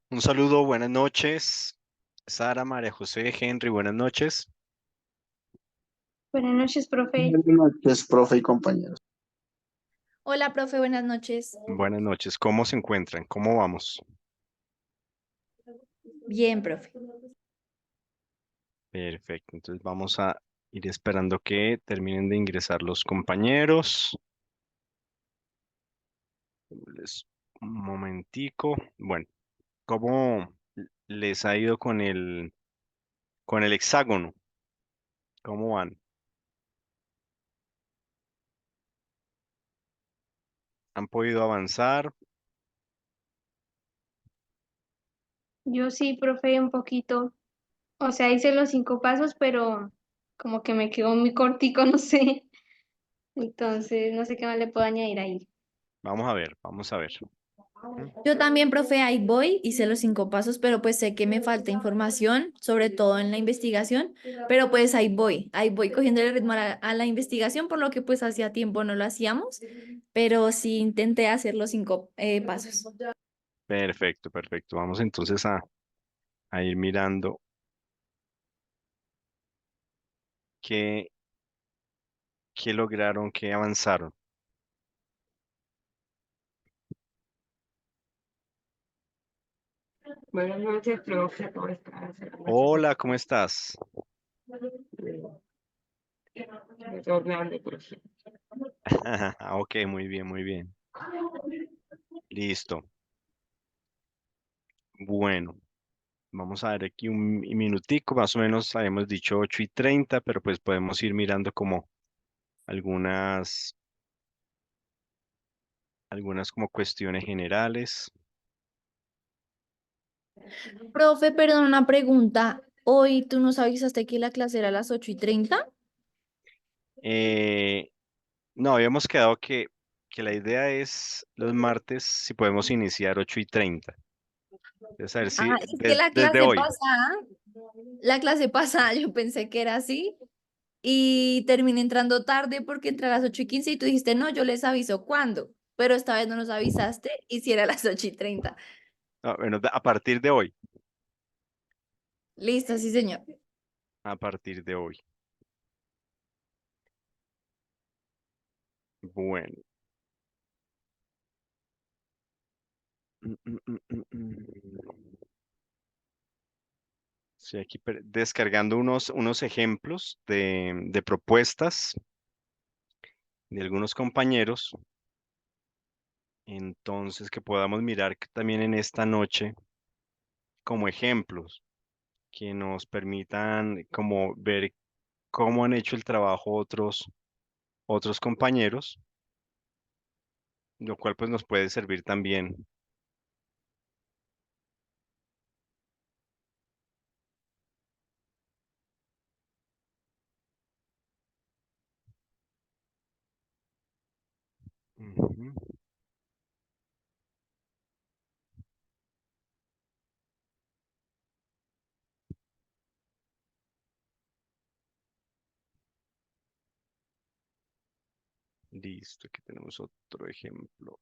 Un saludo, buenas noches. Sara, María José, Henry, buenas noches. Buenas noches, profe. Buenas noches, profe y compañeros. Hola, profe, buenas noches. Buenas noches. ¿Cómo se encuentran? ¿Cómo vamos? Bien, profe. Perfecto. Entonces vamos a ir esperando que terminen de ingresar los compañeros. Un momentico. Bueno, ¿cómo les ha ido con el hexágono? ¿Cómo van? ¿Han podido avanzar? Yo sí, profe, un poquito. O sea, hice los 5 pasos, pero como que me quedó muy cortico, no sé. Entonces, no sé qué más le puedo añadir ahí. Vamos a ver, vamos a ver. ¿Mm? Yo también, profe, ahí voy, hice los 5 pasos, pero pues sé que me falta información, sobre todo en la investigación, pero pues ahí voy cogiendo el ritmo a la investigación, por lo que pues hacía tiempo no lo hacíamos, pero sí intenté hacer los 5 pasos. Perfecto, perfecto. Vamos entonces a ir mirando qué, qué lograron, qué avanzaron. Buenas noches, profe, ¿cómo estás? Buenas noches, Hola, ¿cómo estás? retornando, profe. Ok, muy bien, muy bien. Listo. Bueno, vamos a ver aquí un minutico, más o menos habíamos dicho 8:30, pero pues podemos ir mirando como algunas, algunas como cuestiones generales. Profe, perdón, una pregunta. Hoy tú nos avisaste que la clase era a las 8:30. Eh, no, habíamos quedado que la idea es los martes si podemos iniciar 8:30. Es a ver Ah, si es que desde hoy. la clase pasada yo pensé que era así y terminé entrando tarde porque entré a las 8:15 y tú dijiste, no, yo les aviso cuándo, pero esta vez no nos avisaste y si era a las 8:30. Ah, bueno, a partir de hoy. Listo, sí, señor. A partir de hoy. Bueno. Mm, mm, mm, mm, mm. Sí, aquí descargando unos ejemplos de propuestas de algunos compañeros. Entonces, que podamos mirar también en esta noche como ejemplos que nos permitan como ver cómo han hecho el trabajo otros compañeros, lo cual pues nos puede servir también. Ujú. Listo, aquí tenemos otro ejemplo.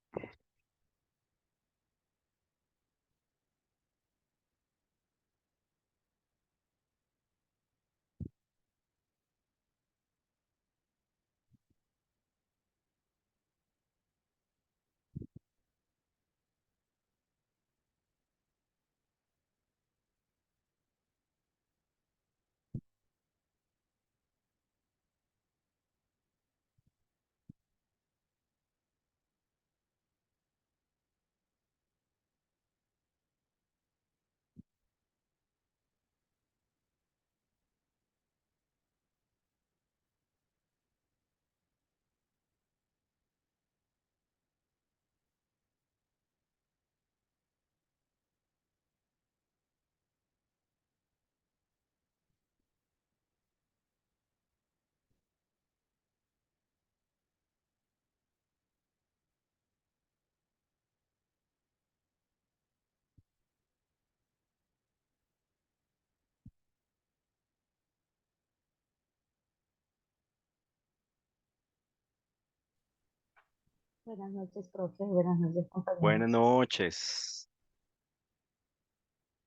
Buenas noches, profe. Buenas noches, Buenas compañeros. noches.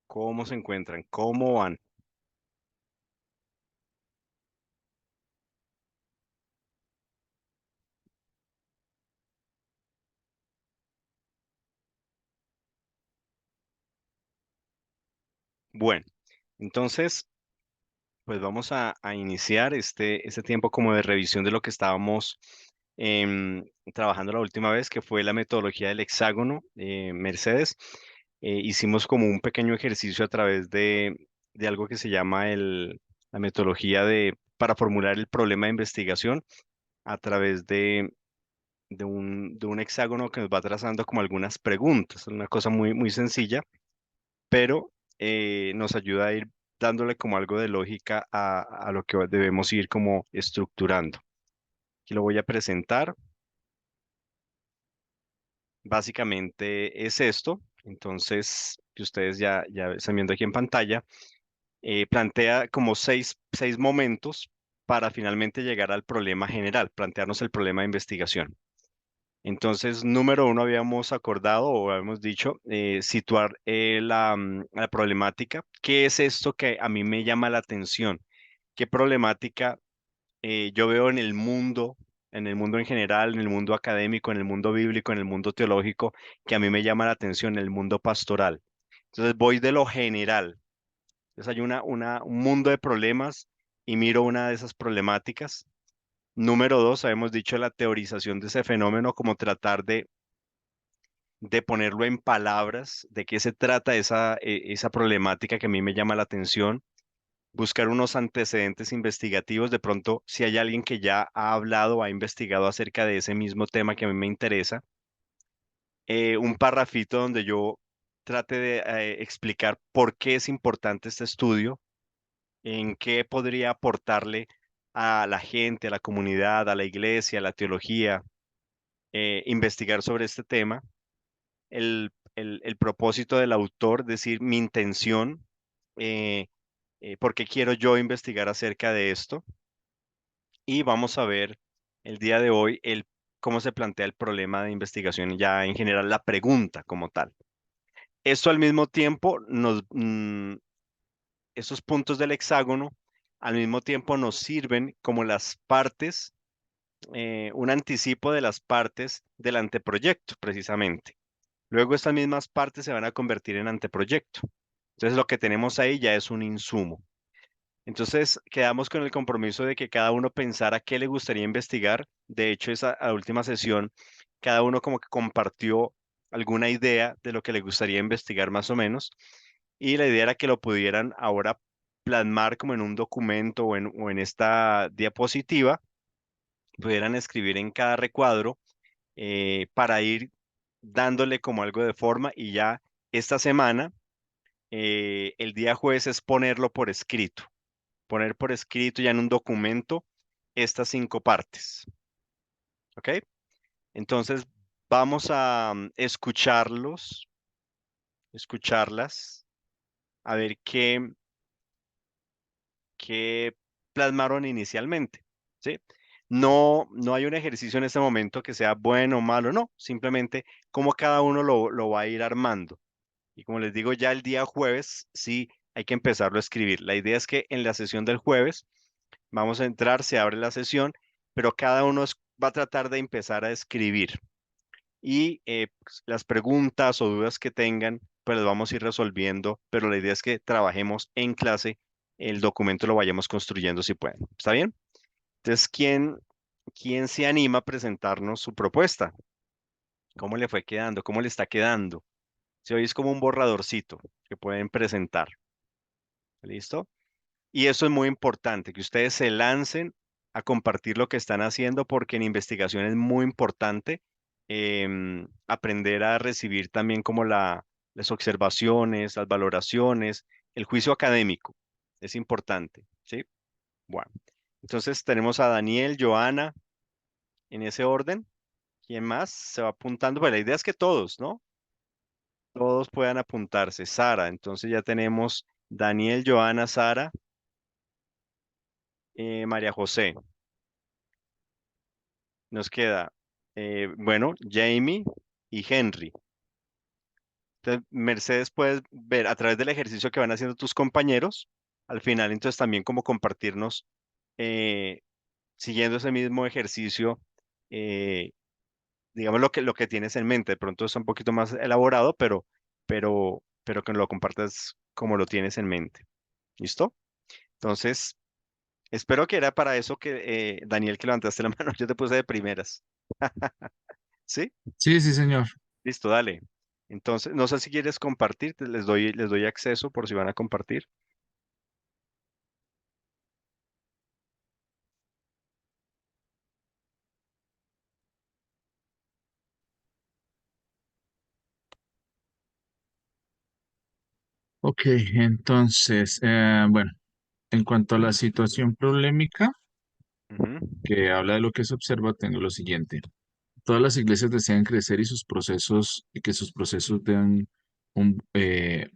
¿Cómo se encuentran? ¿Cómo van? Bueno, entonces, pues vamos a iniciar este tiempo como de revisión de lo que estábamos trabajando la última vez, que fue la metodología del hexágono, Mercedes. Hicimos como un pequeño ejercicio a través de algo que se llama la metodología para formular el problema de investigación a través de un hexágono que nos va trazando como algunas preguntas. Es una cosa muy, muy sencilla, pero nos ayuda a ir dándole como algo de lógica a lo que debemos ir como estructurando. Aquí lo voy a presentar. Básicamente es esto. Entonces, que ustedes ya están viendo aquí en pantalla, plantea como seis momentos para finalmente llegar al problema general, plantearnos el problema de investigación. Entonces, número uno, habíamos acordado o habíamos dicho situar la problemática. ¿Qué es esto que a mí me llama la atención? ¿Qué problemática yo veo en el mundo en general, en el mundo académico, en el mundo bíblico, en el mundo teológico, que a mí me llama la atención, en el mundo pastoral? Entonces, voy de lo general. Entonces, hay un mundo de problemas y miro una de esas problemáticas. Número dos, habíamos dicho la teorización de ese fenómeno, como tratar de ponerlo en palabras, de qué se trata esa problemática que a mí me llama la atención, buscar unos antecedentes investigativos, de pronto si hay alguien que ya ha hablado o ha investigado acerca de ese mismo tema que a mí me interesa, un parrafito donde yo trate de explicar por qué es importante este estudio, en qué podría aportarle a la gente, a la comunidad, a la iglesia, a la teología, investigar sobre este tema el propósito del autor, decir mi intención, eh, por qué quiero yo investigar acerca de esto. Y vamos a ver el día de hoy cómo se plantea el problema de investigación, ya en general la pregunta como tal. Esto al mismo tiempo esos puntos del hexágono al mismo tiempo nos sirven como las partes, un anticipo de las partes del anteproyecto, precisamente. Luego estas mismas partes se van a convertir en anteproyecto. Entonces lo que tenemos ahí ya es un insumo. Entonces quedamos con el compromiso de que cada uno pensara qué le gustaría investigar. De hecho, esa a la última sesión, cada uno como que compartió alguna idea de lo que le gustaría investigar más o menos. Y la idea era que lo pudieran ahora plasmar como en un documento o en esta diapositiva, pudieran escribir en cada recuadro para ir dándole como algo de forma y ya esta semana, el día jueves es ponerlo por escrito, poner por escrito ya en un documento estas 5 partes, ¿ok? Entonces vamos a escucharlas, a ver qué plasmaron inicialmente, ¿sí? No hay un ejercicio en este momento que sea bueno o malo, no, simplemente cómo cada uno lo va a ir armando. Y como les digo, ya el día jueves sí hay que empezarlo a escribir. La idea es que en la sesión del jueves vamos a entrar, se abre la sesión, pero cada uno va a tratar de empezar a escribir. Y pues, las preguntas o dudas que tengan, pues las vamos a ir resolviendo, pero la idea es que trabajemos en clase, el documento lo vayamos construyendo si pueden. ¿Está bien? Entonces, ¿quién se anima a presentarnos su propuesta? ¿Cómo le fue quedando? ¿Cómo le está quedando? Si hoy es como un borradorcito que pueden presentar. ¿Listo? Y eso es muy importante, que ustedes se lancen a compartir lo que están haciendo, porque en investigación es muy importante aprender a recibir también como las observaciones, las valoraciones, el juicio académico. Es importante, ¿sí? Bueno, entonces tenemos a Daniel, Joana, en ese orden. ¿Quién más se va apuntando? Pues la idea es que todos, ¿no? Todos puedan apuntarse. Sara, entonces ya tenemos Daniel, Joana, Sara, María José. Nos queda, bueno, Jamie y Henry. Entonces, Mercedes, puedes ver a través del ejercicio que van haciendo tus compañeros, al final, entonces también como compartirnos, eh, siguiendo ese mismo ejercicio, eh, digamos lo que tienes en mente. De pronto es un poquito más elaborado, pero que lo compartas como lo tienes en mente. ¿Listo? Entonces, espero que era para eso que, Daniel, que levantaste la mano, yo te puse de primeras. ¿Sí? Sí, sí, señor. Listo, dale. Entonces, no sé si quieres compartir, les doy acceso por si van a compartir. Ok, entonces, bueno, en cuanto a la situación problemática Ujú. que habla de lo que se observa, tengo lo siguiente. Todas las iglesias desean crecer y que sus procesos den un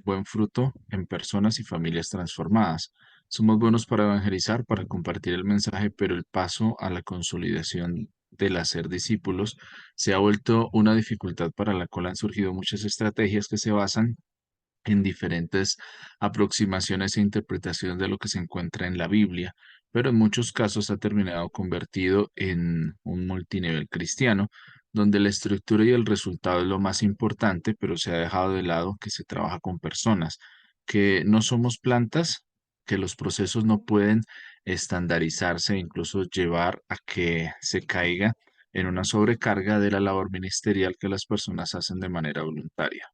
buen fruto en personas y familias transformadas. Somos buenos para evangelizar, para compartir el mensaje, pero el paso a la consolidación del hacer discípulos se ha vuelto una dificultad para la cual han surgido muchas estrategias que se basan en diferentes aproximaciones e interpretaciones de lo que se encuentra en la Biblia, pero en muchos casos ha terminado convertido en un multinivel cristiano, donde la estructura y el resultado es lo más importante, pero se ha dejado de lado que se trabaja con personas, que no somos plantas, que los procesos no pueden estandarizarse e incluso llevar a que se caiga en una sobrecarga de la labor ministerial que las personas hacen de manera voluntaria.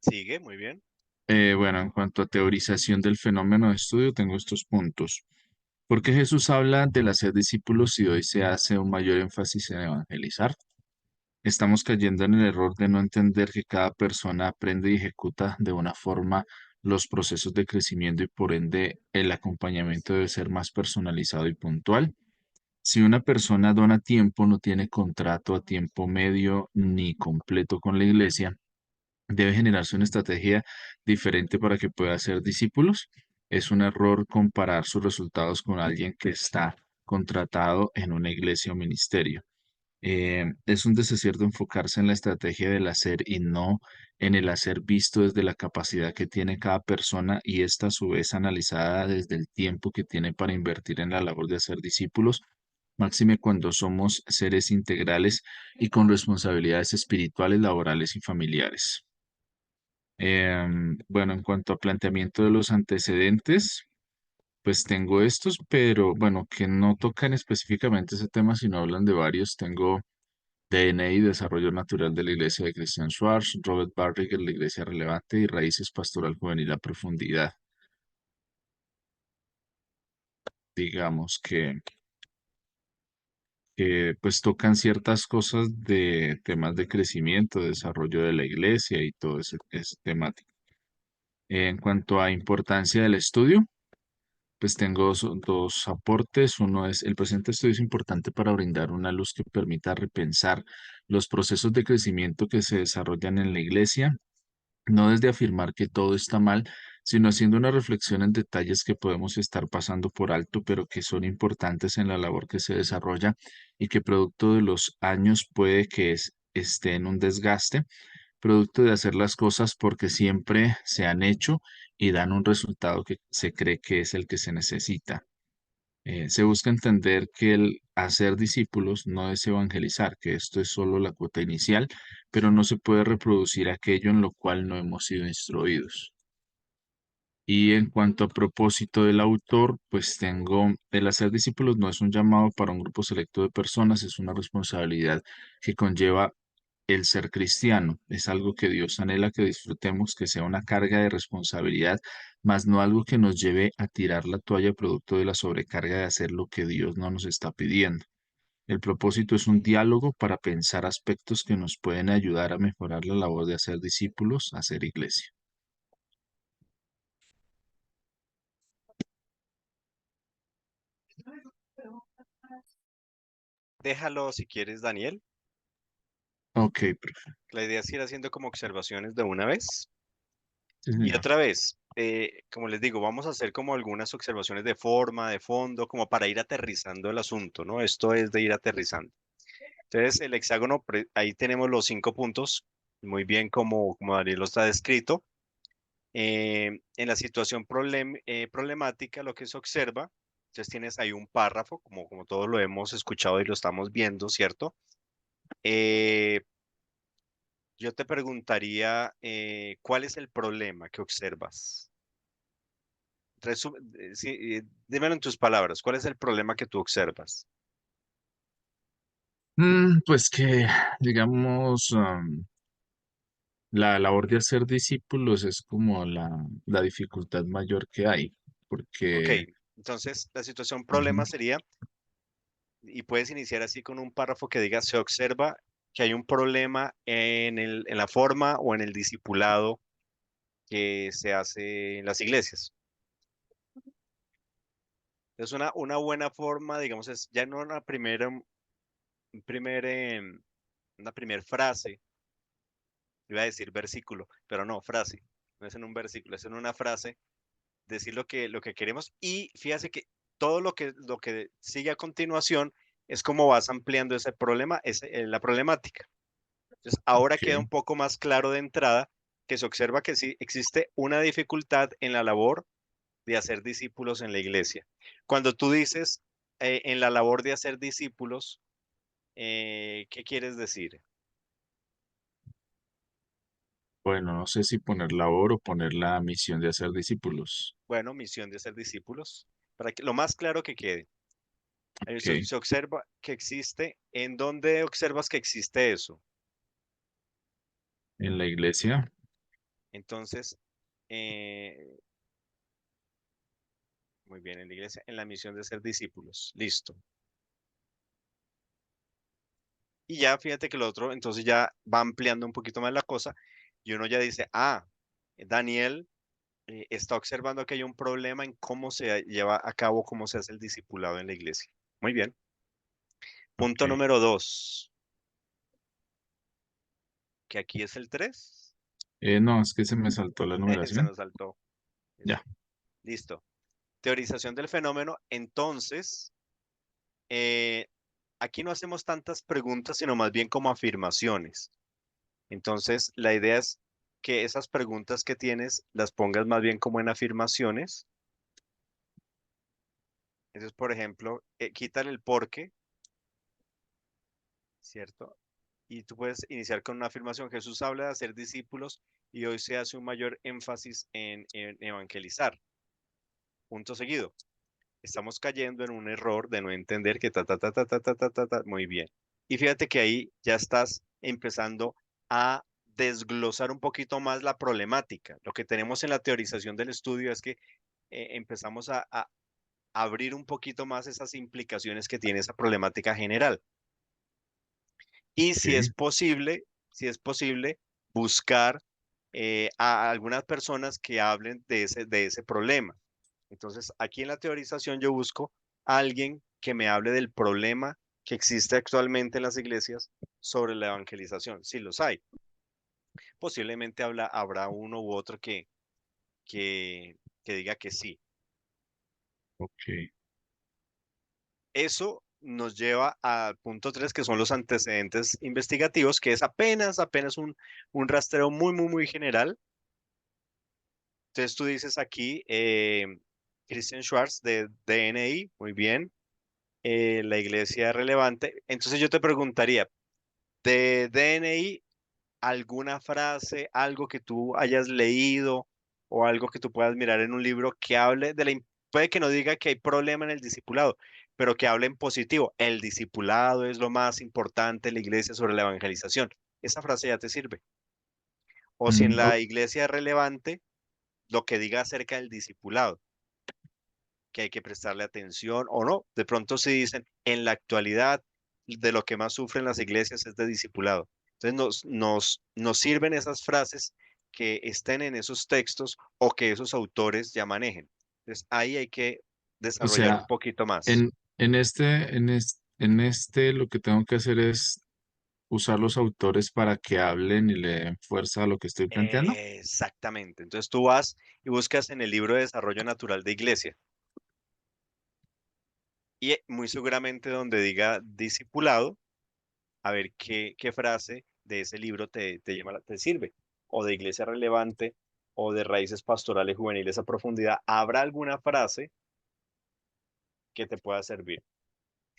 Sigue, muy bien. Bueno, en cuanto a teorización del fenómeno de estudio, tengo estos puntos. ¿Por qué Jesús habla del hacer discípulos y hoy se hace un mayor énfasis en evangelizar? Estamos cayendo en el error de no entender que cada persona aprende y ejecuta de una forma los procesos de crecimiento y por ende el acompañamiento debe ser más personalizado y puntual. Si una persona dona tiempo, no tiene contrato a tiempo medio ni completo con la iglesia, debe generarse una estrategia diferente para que pueda ser discípulos. Es un error comparar sus resultados con alguien que está contratado en una iglesia o ministerio. Es un desacierto enfocarse en la estrategia del hacer y no en el hacer visto desde la capacidad que tiene cada persona y esta a su vez analizada desde el tiempo que tiene para invertir en la labor de hacer discípulos, máxime cuando somos seres integrales y con responsabilidades espirituales, laborales y familiares. Bueno, en cuanto a planteamiento de los antecedentes, pues tengo estos, pero bueno, que no tocan específicamente ese tema, sino hablan de varios. Tengo DNA y Desarrollo Natural de la Iglesia de Christian Schwartz, Robert Barriger, la Iglesia Relevante y Raíces Pastoral Juvenil a Profundidad. Digamos que pues tocan ciertas cosas de temas de crecimiento, desarrollo de la iglesia y todo ese temático. En cuanto a importancia del estudio, pues tengo dos aportes. Uno es, el presente estudio es importante para brindar una luz que permita repensar los procesos de crecimiento que se desarrollan en la iglesia, no desde afirmar que todo está mal, sino haciendo una reflexión en detalles que podemos estar pasando por alto, pero que son importantes en la labor que se desarrolla y que producto de los años puede que esté en un desgaste, producto de hacer las cosas porque siempre se han hecho y dan un resultado que se cree que es el que se necesita. Se busca entender que el hacer discípulos no es evangelizar, que esto es solo la cuota inicial, pero no se puede reproducir aquello en lo cual no hemos sido instruidos. Y en cuanto a propósito del autor, pues tengo, el hacer discípulos no es un llamado para un grupo selecto de personas, es una responsabilidad que conlleva el ser cristiano. Es algo que Dios anhela que disfrutemos, que sea una carga de responsabilidad, más no algo que nos lleve a tirar la toalla producto de la sobrecarga de hacer lo que Dios no nos está pidiendo. El propósito es un diálogo para pensar aspectos que nos pueden ayudar a mejorar la labor de hacer discípulos, hacer iglesia. Déjalo si quieres, Daniel. Ok, profe. La idea es ir haciendo como observaciones de una vez. Sí, Y señor. otra vez, como les digo, vamos a hacer como algunas observaciones de forma, de fondo, como para ir aterrizando el asunto, ¿no? Esto es de ir aterrizando. Entonces, el hexágono, ahí tenemos los 5 puntos, muy bien como Daniel lo está descrito. En la situación problemática, lo que se observa, entonces tienes ahí un párrafo, como todos lo hemos escuchado y lo estamos viendo, ¿cierto? Eh, yo te preguntaría, ¿cuál es el problema que observas? Sí, dímelo en tus palabras, ¿cuál es el problema que tú observas? Pues que, digamos, la labor de hacer discípulos es como la dificultad mayor que hay, Ok, porque entonces la situación ujú, problema sería, y puedes iniciar así con un párrafo que diga, se observa que hay un problema en la forma o en el discipulado que se hace en las iglesias. Es una buena forma, digamos, es ya no un primer, una primer frase, iba a decir versículo, pero no, frase, no es en un versículo, es en una frase, decir lo que queremos y fíjate que todo lo que sigue a continuación es como vas ampliando ese problema, la problemática. Entonces, ahora queda ok, un poco más claro de entrada que se observa que sí existe una dificultad en la labor de hacer discípulos en la iglesia. Cuando tú dices en la labor de hacer discípulos, ¿qué quieres decir? bueno, no sé si poner labor o poner la misión de hacer discípulos. Bueno, misión de hacer discípulos, para que lo más claro que quede. Se, Ok, se observa que existe, ¿en dónde observas que existe eso? en la iglesia, Entonces, eh, muy bien, en la iglesia, en la misión de ser discípulos. Listo. Y ya fíjate que lo otro, entonces ya va ampliando un poquito más la cosa y uno ya dice, Daniel está observando que hay un problema en cómo se lleva a cabo, cómo se hace el discipulado en la iglesia. Muy bien. Punto ok. número 2, que aquí es el 3. No, es que se me saltó la Se numeración. nos saltó. Ya, Listo. Teorización del fenómeno. Entonces, eh, aquí no hacemos tantas preguntas, sino más bien como afirmaciones. Entonces, la idea es que esas preguntas que tienes las pongas más bien como en afirmaciones. Entonces, por ejemplo, quítale el por qué, ¿cierto? Y tú puedes iniciar con una afirmación. Jesús habla de hacer discípulos y hoy se hace un mayor énfasis en evangelizar. Punto seguido. Estamos cayendo en un error de no entender que ta, ta, ta, ta, ta, ta, ta, ta, ta. Muy bien. Y fíjate que ahí ya estás empezando a desglosar un poquito más la problemática. Lo que tenemos en la teorización del estudio es que empezamos a abrir un poquito más esas implicaciones que tiene esa problemática general. Y ok. si es posible, buscar a algunas personas que hablen de ese problema. Entonces, aquí en la teorización yo busco a alguien que me hable del problema que existe actualmente en las iglesias sobre la evangelización. Si los hay, posiblemente habrá uno u otro que, que diga que sí. Ok. Eso nos lleva al punto 3, que son los antecedentes investigativos, que es apenas un rastreo muy, muy, muy general. Entonces tú dices aquí, Christian Schwartz de DNI, muy bien, la iglesia relevante. Entonces yo te preguntaría, de DNI, alguna frase, algo que tú hayas leído o algo que tú puedas mirar en un libro que hable puede que no diga que hay problema en el discipulado, pero que hable en positivo. El discipulado es lo más importante en la iglesia sobre la evangelización. Esa frase ya te sirve. O si en Mm, la iglesia es relevante, lo que diga acerca del discipulado, que hay que prestarle atención o no. De pronto si dicen, en la actualidad, de lo que más sufren las iglesias es de discipulado. Entonces nos sirven esas frases que estén en esos textos o que esos autores ya manejen. Entonces ahí hay que o desarrollar un sea, poquito más. en este lo que tengo que hacer es usar los autores para que hablen y le den fuerza a lo que estoy planteando. Exactamente. Entonces tú vas y buscas en el libro de Desarrollo Natural de Iglesia y muy seguramente donde diga discipulado, a ver qué frase de ese libro te sirve, o de Iglesia Relevante, o de Raíces Pastorales Juveniles a Profundidad. ¿Habrá alguna frase que te pueda servir?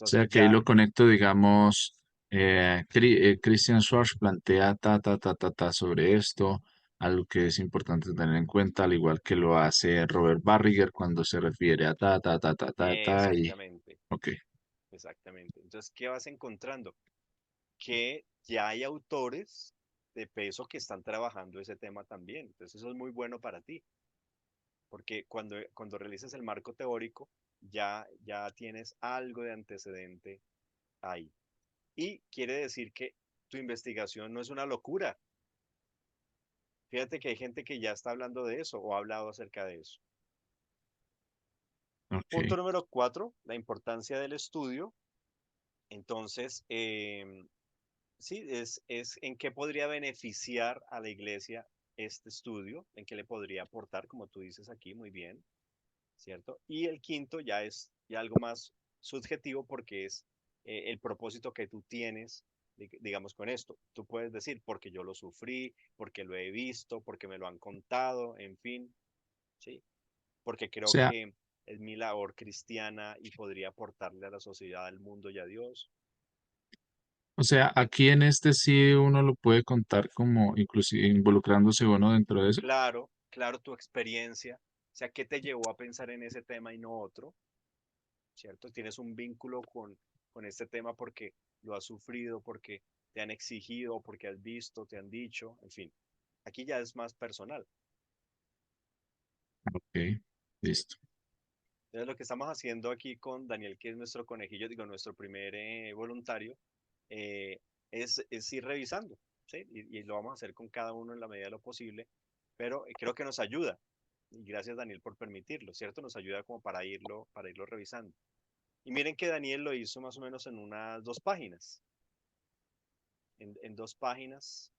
O sea Entonces que ahí ya, lo conecto, digamos, Christian Schwartz plantea ta sobre esto, algo que es importante tener en cuenta, al igual que lo hace Robert Barriger cuando se refiere a y exactamente, ok. exactamente. Entonces, ¿qué vas encontrando? Que ya hay autores de peso que están trabajando ese tema también. Entonces, eso es muy bueno para ti, porque cuando realizas el marco teórico, ya tienes algo de antecedente ahí. Y quiere decir que tu investigación no es una locura. Fíjate que hay gente que ya está hablando de eso o ha hablado acerca de eso. Punto Ok. número 4, la importancia del estudio. Entonces, sí, es en qué podría beneficiar a la iglesia este estudio, en qué le podría aportar, como tú dices aquí, muy bien, ¿cierto? Y el quinto ya es ya algo más subjetivo porque es el propósito que tú tienes, digamos, con esto. Tú puedes decir, porque yo lo sufrí, porque lo he visto, porque me lo han contado, en fin, ¿sí? Porque O creo sea, que es mi labor cristiana y podría aportarle a la sociedad, al mundo y a Dios. aquí en este sí uno lo puede contar como inclusive involucrándose uno dentro de eso. Claro, claro, tu experiencia, o sea, ¿qué te llevó a pensar en ese tema y no otro? ¿Cierto? Tienes un vínculo con este tema porque lo has sufrido, porque te han exigido, porque has visto, te han dicho, en fin. Aquí ya es más personal, Ok, ¿sí? listo. Entonces, lo que estamos haciendo aquí con Daniel, que es nuestro conejillo, digo, nuestro primer voluntario, eh, es ir revisando, ¿sí? Y lo vamos a hacer con cada uno en la medida de lo posible, pero creo que nos ayuda. Y gracias, Daniel, por permitirlo, ¿cierto? Nos ayuda como para irlo revisando. Y miren que Daniel lo hizo más o menos en unas 2 páginas. En 2 páginas,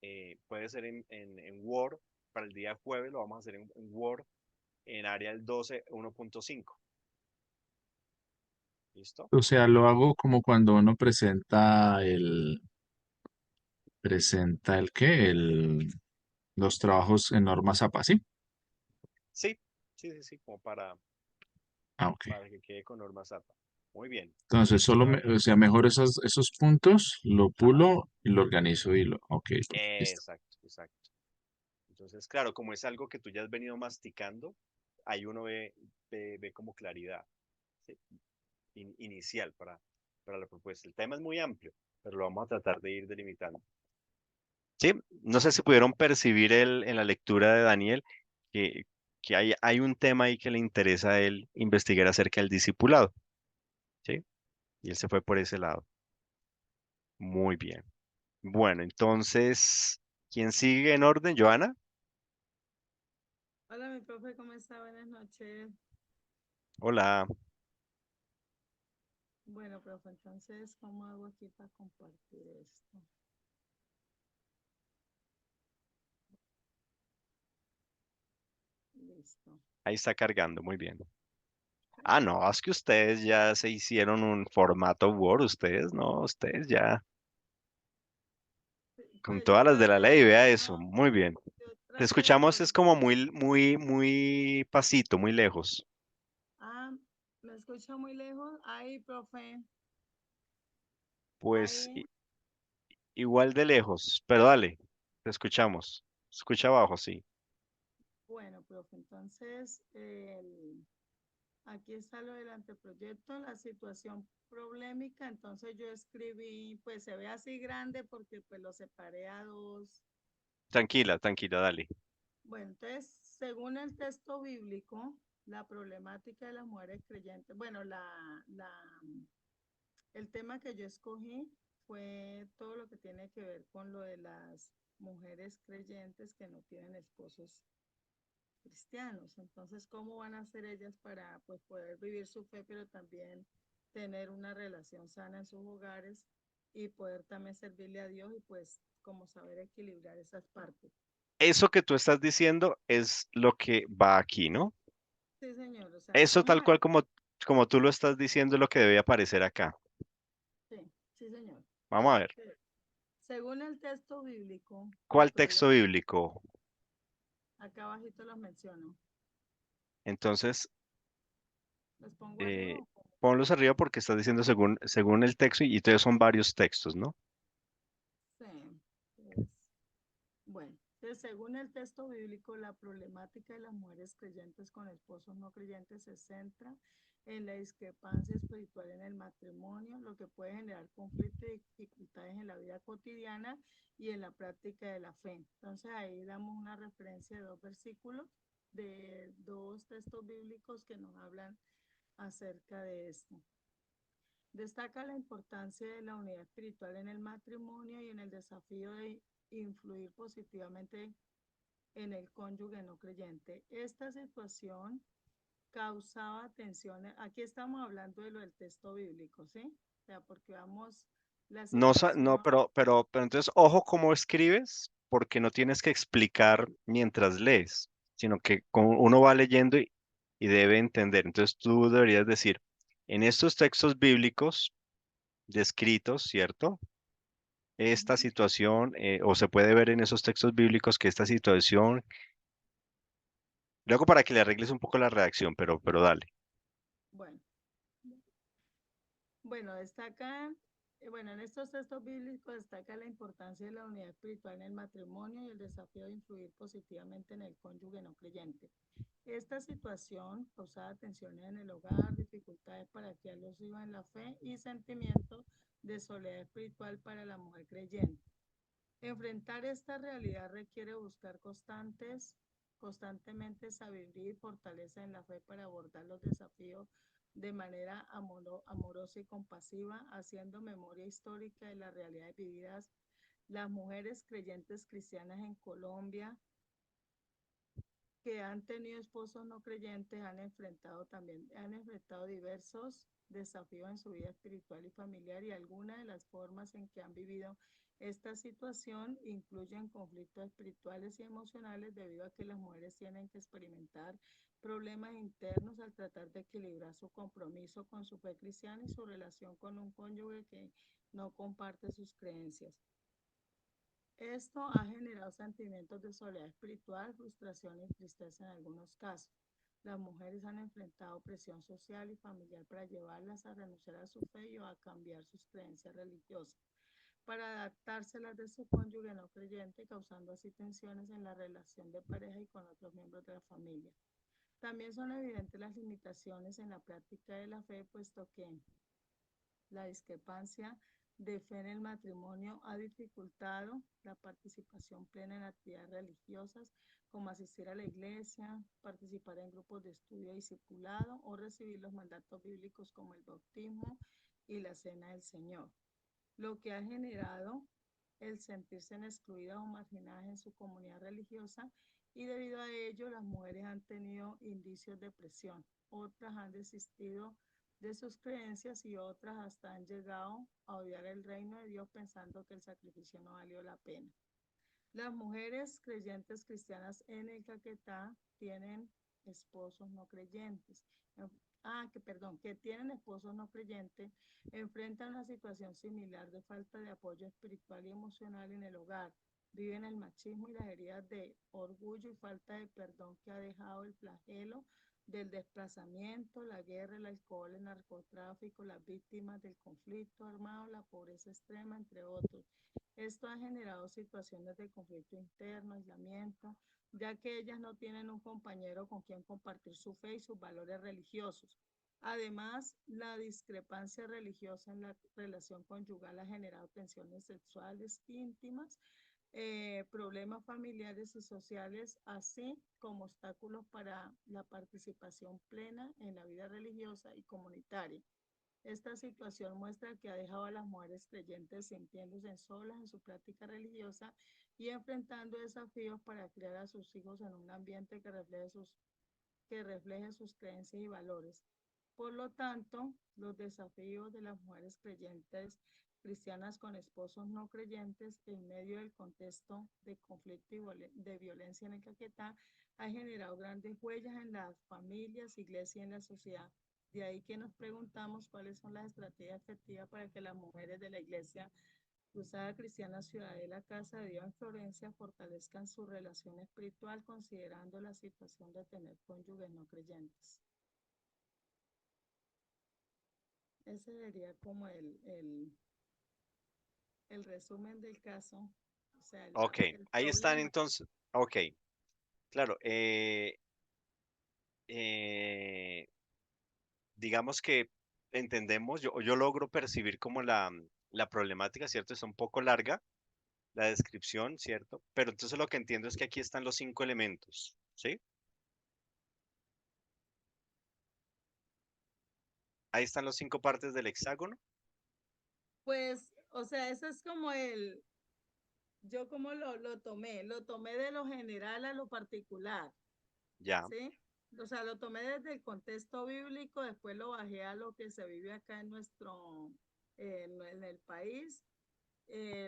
puede ser en Word, para el día jueves lo vamos a hacer en Word, en Arial 12 1.5. ¿Listo? O sea, lo hago como cuando uno presenta el qué, los trabajos en norma APA, ¿sí? Sí, sí, sí, sí, como para, Ah, ok. para que quede con norma SATA. Muy bien. Entonces, Listo, o Daniel. sea, mejor esos puntos, lo Ajá. pulo y lo organizo ok, profe, listo. Exacto, exacto. Entonces, claro, como es algo que tú ya has venido masticando, ahí uno ve como claridad, ¿sí? Inicial para la propuesta. El tema es muy amplio, pero lo vamos a tratar de ir delimitando. Sí, no sé si pudieron percibir en la lectura de Daniel que, que hay un tema ahí que le interesa a él investigar acerca del discipulado, ¿sí? Y él se fue por ese lado. Muy bien. Bueno, entonces, ¿quién sigue en orden? ¿Joana? Hola, mi profe, ¿cómo está? Buenas noches. Hola. Bueno, profe, entonces, ¿cómo hago aquí para compartir esto? Listo. Ahí está cargando, muy bien. Ah, no, es que ustedes ya se hicieron un formato Word, ustedes no, ustedes ya, Sí, con pues yo todas las de la traté, ley, yo, vea eso, muy bien. yo Te traté de escuchamos, es poner. como muy pasito, muy lejos. Ah, ¿me escucha muy lejos? Ahí, profe. Pues Ahí. igual de lejos, pero dale, te escuchamos. Escucha abajo, sí. Bueno, profe, entonces, aquí está lo del anteproyecto, la situación problemática. Entonces yo escribí, pues se ve así grande porque pues lo separé a dos. Tranquila, tranquila, dale. Bueno, entonces, según el texto bíblico, la problemática de las mujeres creyentes, bueno, el tema que yo escogí fue todo lo que tiene que ver con lo de las mujeres creyentes que no tienen esposos cristianos. Entonces, ¿cómo van a hacer ellas para pues, poder vivir su fe, pero también tener una relación sana en sus hogares y poder también servirle a Dios y pues como saber equilibrar esas partes? Eso que tú estás diciendo es lo que va aquí, ¿no? Sí, señor, o sea, Eso ¿cómo tal es? cual como tú lo estás diciendo es lo que debe aparecer acá. Sí, sí, señor. Vamos a ver. Sí. Según el texto bíblico, ¿Cuál texto bíblico? acá abajito los menciono. Entonces, ¿Los pongo arriba? ponlos arriba porque estás diciendo según el texto y entonces son varios textos, ¿no? Sí. Pues, bueno, entonces, según el texto bíblico, la problemática de las mujeres creyentes con esposos no creyentes se centra en la discrepancia espiritual en el matrimonio, lo que puede generar conflictos y dificultades en la vida cotidiana y en la práctica de la fe. Entonces ahí damos una referencia de 2 versículos, de 2 textos bíblicos que nos hablan acerca de esto. Destaca la importancia de la unidad espiritual en el matrimonio y en el desafío de influir positivamente en el cónyuge no creyente. Esta situación causaba tensiones. Aquí estamos hablando de lo del texto bíblico, ¿sí? O sea, porque vamos, la No, situación, no, pero entonces ojo cómo escribes, porque no tienes que explicar mientras lees, sino que uno va leyendo y debe entender. Entonces tú deberías decir, en estos textos bíblicos descritos, ¿cierto? Esta situación, o se puede ver en esos textos bíblicos que esta situación, luego para que le arregles un poco la redacción, pero dale. bueno, bueno, bueno, en estos textos bíblicos destaca la importancia de la unidad espiritual en el matrimonio y el desafío de influir positivamente en el cónyuge no creyente. Esta situación causaba tensiones en el hogar, dificultades para criar los hijos en la fe y sentimientos de soledad espiritual para la mujer creyente. Enfrentar esta realidad requiere buscar constantemente sabiduría y fortaleza en la fe para abordar los desafíos de manera amorosa y compasiva, haciendo memoria histórica de las realidades vividas. Las mujeres creyentes cristianas en Colombia que han tenido esposos no creyentes han enfrentado diversos desafíos en su vida espiritual y familiar, y algunas de las formas en que han vivido esta situación incluyen conflictos espirituales y emocionales debido a que las mujeres tienen que experimentar problemas internos al tratar de equilibrar su compromiso con su fe cristiana y su relación con un cónyuge que no comparte sus creencias. Esto ha generado sentimientos de soledad espiritual, frustración y tristeza en algunos casos. Las mujeres han enfrentado presión social y familiar para llevarlas a renunciar a su fe o a cambiar sus creencias religiosas, para adaptárselas de su cónyuge no creyente, causando así tensiones en la relación de pareja y con otros miembros de la familia. También son evidentes las limitaciones en la práctica de la fe, puesto que la discrepancia de fe en el matrimonio ha dificultado la participación plena en actividades religiosas, como asistir a la iglesia, participar en grupos de estudio y discipulado o recibir los mandatos bíblicos como el bautismo y la cena del Señor, lo que ha generado el sentirse excluidas o marginadas en su comunidad religiosa, y debido a ello las mujeres han tenido indicios de presión. Otras han desistido de sus creencias y otras hasta han llegado a odiar el reino de Dios pensando que el sacrificio no valió la pena. Las mujeres creyentes cristianas en el Caquetá tienen esposos no creyentes. Que tienen esposos no creyentes, enfrentan una situación similar de falta de apoyo espiritual y emocional en el hogar. Viven el machismo y las heridas de orgullo y falta de perdón que ha dejado el flagelo del desplazamiento, la guerra, el alcohol, el narcotráfico, las víctimas del conflicto armado, la pobreza extrema, entre otros. Esto ha generado situaciones de conflicto interno, aislamiento, ya que ellas no tienen un compañero con quien compartir su fe y sus valores religiosos. Además, la discrepancia religiosa en la relación conyugal ha generado tensiones sexuales íntimas, problemas familiares y sociales, así como obstáculos para la participación plena en la vida religiosa y comunitaria. Esta situación muestra que ha dejado a las mujeres creyentes sintiéndose solas en su práctica religiosa y enfrentando desafíos para criar a sus hijos en un ambiente que refleje sus creencias y valores. Por lo tanto, los desafíos de las mujeres creyentes cristianas con esposos no creyentes en medio del contexto de conflicto y de violencia en el Caquetá ha generado grandes huellas en las familias, iglesias y en la sociedad. De ahí que nos preguntamos cuáles son las estrategias efectivas para que las mujeres de la iglesia Cruzada Cristiana Ciudadela Casa de Dios en Florencia fortalezcan su relación espiritual considerando la situación de tener cónyuges no creyentes. Ese sería como el resumen del caso. O sea, Ok, el ahí están problema. entonces. Ok, claro. Eh, digamos que entendemos, yo logro percibir como la problemática, ¿cierto? Es un poco larga la descripción, ¿cierto? Pero entonces lo que entiendo es que aquí están los 5 elementos, ¿sí? Ahí están los 5 partes del hexágono. Pues, o sea, eso es como yo como lo tomé de lo general a lo particular, Ya, ¿sí? O sea, lo tomé desde el contexto bíblico, después lo bajé a lo que se vive acá en el país,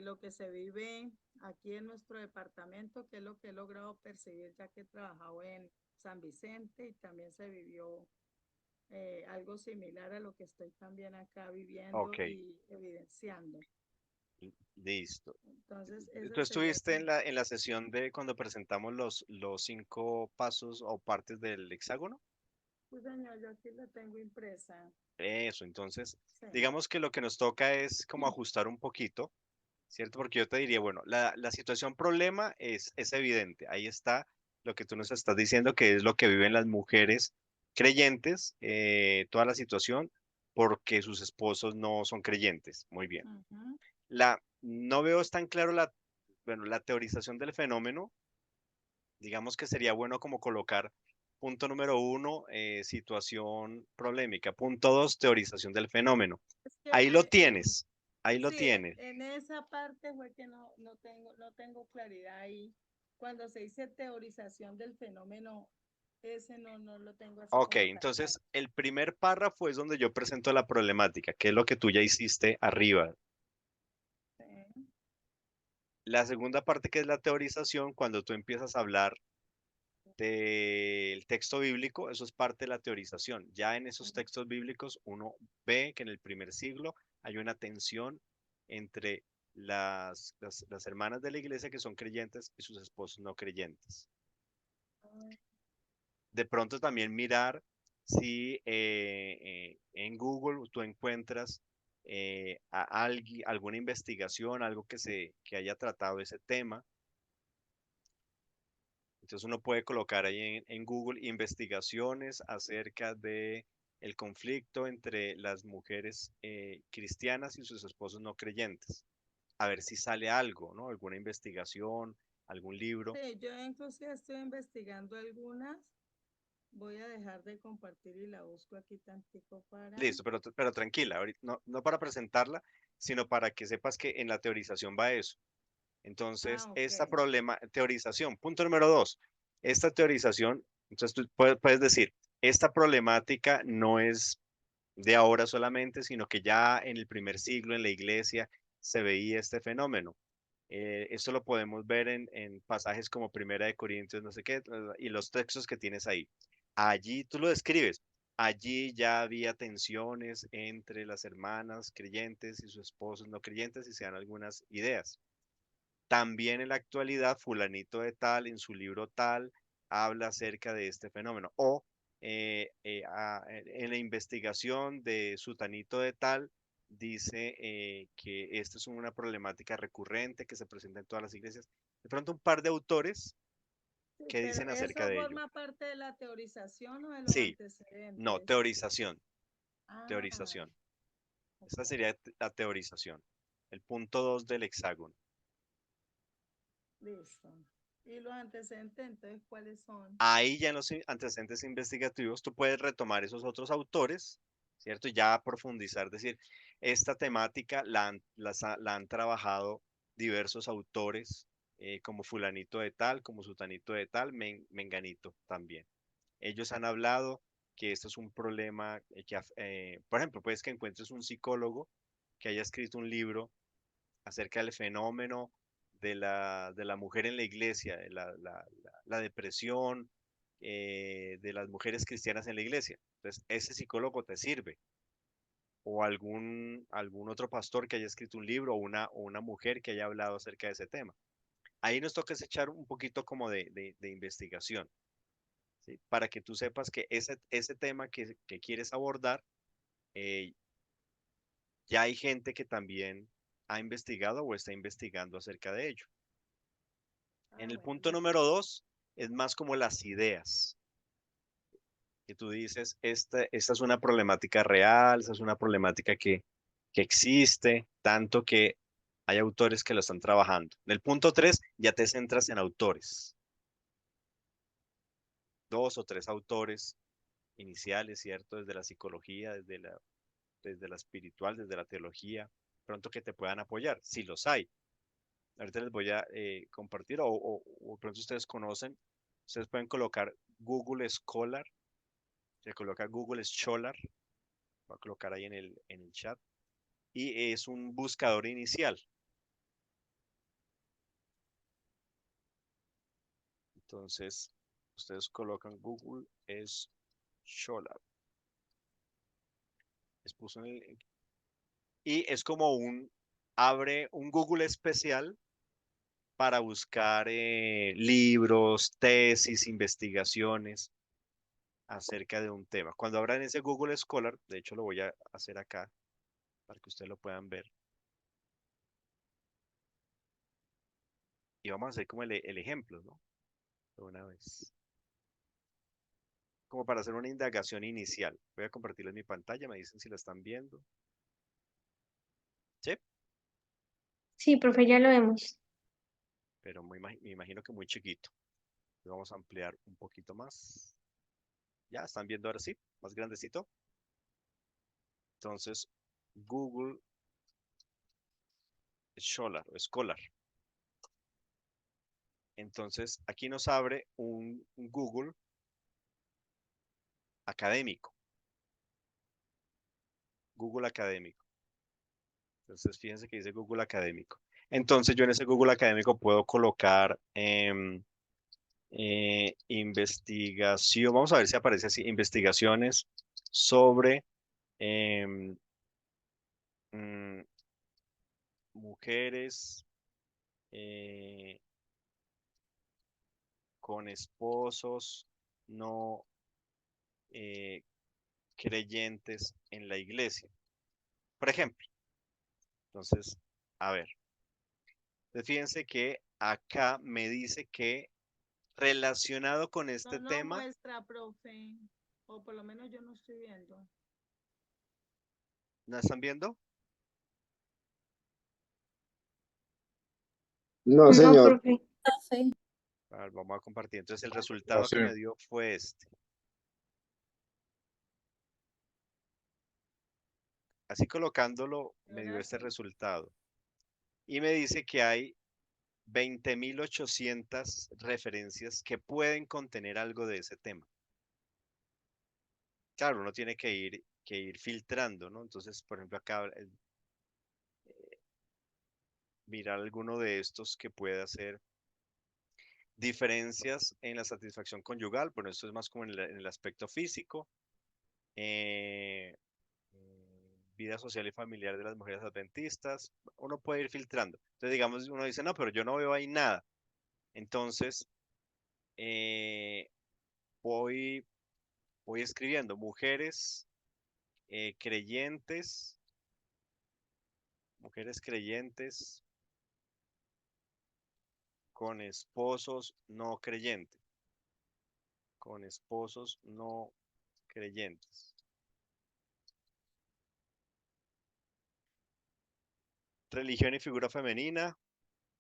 lo que se vive aquí en nuestro departamento, que es lo que he logrado percibir ya que he trabajado en San Vicente y también se vivió algo similar a lo que estoy también acá viviendo ok, y evidenciando. listo. Entonces, ¿Tú ese sería estuviste como, en la sesión de cuando presentamos los 5 pasos o partes del hexágono? pues señor, yo aquí lo tengo impresa. Eso, entonces, Sí. digamos que lo que nos toca es como ajustar un poquito, ¿cierto? Porque yo te diría, bueno, la situación problema es evidente. Ahí está lo que tú nos estás diciendo, que es lo que viven las mujeres creyentes, toda la situación, porque sus esposos no son creyentes. Muy bien. Ujú. No veo tan claro bueno, la teorización del fenómeno. Digamos que sería bueno como colocar punto número 1, situación problemática. Punto 2, teorización del fenómeno. Es que Ahí lo tienes, ahí lo sí, tienes. en esa parte fue que no tengo claridad ahí. Cuando se dice teorización del fenómeno, ese no lo tengo así Ok, como tan claro. entonces el primer párrafo es donde yo presento la problemática, que es lo que tú ya hiciste arriba. Sí. La segunda parte, que es la teorización, cuando tú empiezas a hablar del texto bíblico, eso es parte de la teorización. Ya en esos textos bíblicos uno ve que en el primer siglo hay una tensión entre las hermanas de la iglesia que son creyentes y sus esposos no creyentes. De pronto también mirar si en Google tú encuentras alguna investigación, algo que haya tratado ese tema. Entonces uno puede colocar ahí en Google investigaciones acerca de el conflicto entre las mujeres cristianas y sus esposos no creyentes. A ver si sale algo, ¿no? Alguna investigación, algún libro. Sí, yo inclusive estoy investigando algunas. Voy a dejar de compartir y la busco aquí tantico para. Listo, pero tranquila, no para presentarla, sino para que sepas que en la teorización va eso. Entonces, Ah, ok. esta teorización, punto número 2, esta teorización, entonces tú puedes decir, esta problemática no es de ahora solamente, sino que ya en el primer siglo en la iglesia se veía este fenómeno. Esto lo podemos ver en pasajes como Primera de Corintios, no sé qué, y los textos que tienes ahí. Allí tú lo describes. Allí ya había tensiones entre las hermanas creyentes y sus esposos no creyentes y se dan algunas ideas. También en la actualidad, fulanito de tal, en su libro tal, habla acerca de este fenómeno. O en la investigación de sutanito de tal, dice que esto es una problemática recurrente que se presenta en todas las iglesias. De pronto un par de autores Sí, que pero dicen acerca ¿eso de ello. forma parte de la teorización o de los Sí, no, antecedentes? teorización, Ah, teorización. Esta ok, sería la teorización. El punto 2 del hexágono. listo. ¿Y los antecedentes, entonces, cuáles son? Ahí ya en los antecedentes investigativos tú puedes retomar esos otros autores, ¿cierto? Y ya profundizar, decir, esta temática la han trabajado diversos autores, como fulanito de tal, como sutanito de tal, menganito también. Ellos han hablado que esto es un problema por ejemplo, puedes que encuentres un psicólogo que haya escrito un libro acerca del fenómeno de la mujer en la iglesia, de la depresión de las mujeres cristianas en la iglesia. Entonces, ese psicólogo te sirve. o algún otro pastor que haya escrito un libro o una mujer que haya hablado acerca de ese tema. Ahí nos toca es echar un poquito como de investigación, ¿sí? Para que tú sepas que ese tema que quieres abordar, eh, ya hay gente que también ha investigado o está investigando acerca de ello. En el punto Bueno, número 2 es más como las ideas, que tú dices, esta es una problemática real, esta es una problemática que existe, tanto que hay autores que lo están trabajando. En el punto 3 ya te centras en autores, 2 o 3 autores iniciales, ¿cierto? Desde la psicología, desde la espiritual, desde la teología, pronto que te puedan apoyar, si los hay. Ahorita les voy a compartir, o pronto ustedes conocen, ustedes pueden colocar Google Scholar, se coloca Google Scholar, voy a colocar ahí en el chat, y es un buscador inicial. Entonces, ustedes colocan Google Scholar. Les puso y es como abre un Google especial para buscar libros, tesis, investigaciones acerca de un tema. Cuando abran ese Google Scholar, de hecho lo voy a hacer acá para que ustedes lo puedan ver. Y vamos a hacer como el ejemplo, ¿no? De una vez. Como para hacer una indagación inicial. Voy a compartirles mi pantalla, me dicen si la están viendo. Sí, Sí, profe, ya lo vemos. pero me imagino que muy chiquito. Vamos a ampliar un poquito más. Ya, ¿están viendo ahora sí? Más grandecito. Entonces, Google Scholar o Scholar. Entonces, aquí nos abre un Google académico. Google académico. Entonces, fíjense que dice Google académico. Entonces, yo en ese Google académico puedo colocar investigación. Vamos a ver si aparece así. Investigaciones sobre em, mm, mujeres eh, con esposos no eh, creyentes en la iglesia. Por ejemplo, entonces, a ver, fíjense que acá me dice que relacionado con este no nos tema, muestra, profe, o por lo menos yo no estoy viendo. ¿no están viendo? No, No, señor. profe. Sí. A ver, vamos a compartir. Entonces, el No resultado que sé. me dio fue este. Así colocándolo, me dio Ahora este sí. resultado. Y me dice que hay 20.800 referencias que pueden contener algo de ese tema. Claro, uno tiene que ir filtrando, ¿no? Entonces, por ejemplo, acá mirar alguno de estos que puede hacer diferencias en la satisfacción conyugal. Bueno, esto es más como en el aspecto físico. eh, Vida social y familiar de las mujeres adventistas. Uno puede ir filtrando. Entonces, digamos, uno dice, no, pero yo no veo ahí nada. Entonces, eh, voy, voy escribiendo creyentes, mujeres creyentes con esposos no creyentes, con esposos no creyentes. Religión y figura femenina,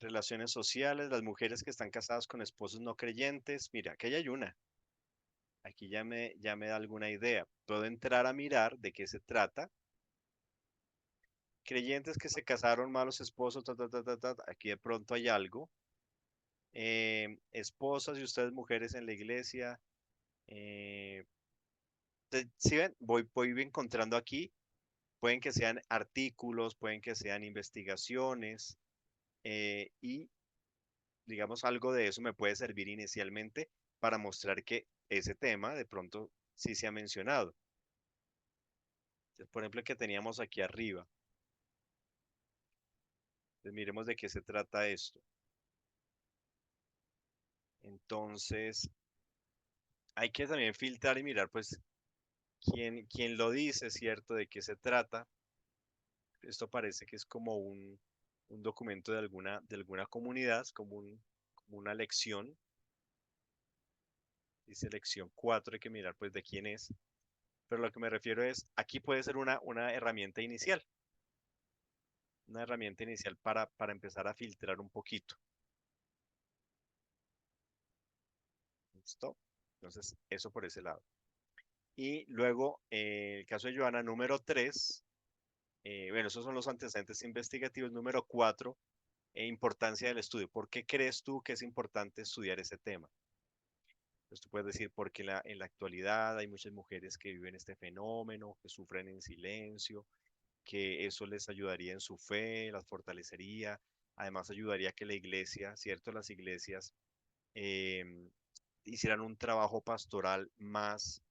relaciones sociales, las mujeres que están casadas con esposos no creyentes. Mira, aquí hay una. Aquí ya me da alguna idea. Puedo entrar a mirar de qué se trata. Creyentes que se casaron, malos esposos, ta, ta, ta, ta, ta. Aquí de pronto hay algo. Esposas y ustedes mujeres en la iglesia. Eh, ¿Sí ven? Voy encontrando aquí. Pueden que sean artículos, pueden que sean investigaciones. Y digamos, algo de eso me puede servir inicialmente para mostrar que ese tema de pronto sí se ha mencionado. Entonces, por ejemplo, el que teníamos aquí arriba. Entonces, miremos de qué se trata esto. Entonces, hay que también filtrar y mirar, pues, quién lo dice, ¿cierto? De qué se trata. Esto parece que es como un documento de alguna comunidad, es como una lección. Dice lección 4, hay que mirar, pues, de quién es. Pero lo que me refiero es, aquí puede ser una herramienta inicial. Una herramienta inicial para empezar a filtrar un poquito. ¿Listo? Entonces, eso por ese lado. Y luego, el caso de Joana, número 3, bueno, esos son los antecedentes investigativos. Número 4, importancia del estudio. ¿Por qué crees tú que es importante estudiar ese tema? Pues tú puedes decir porque en la actualidad hay muchas mujeres que viven este fenómeno, que sufren en silencio, que eso les ayudaría en su fe, las fortalecería. Además, ayudaría a que la iglesia, ¿cierto? Las iglesias em, hicieran un trabajo pastoral más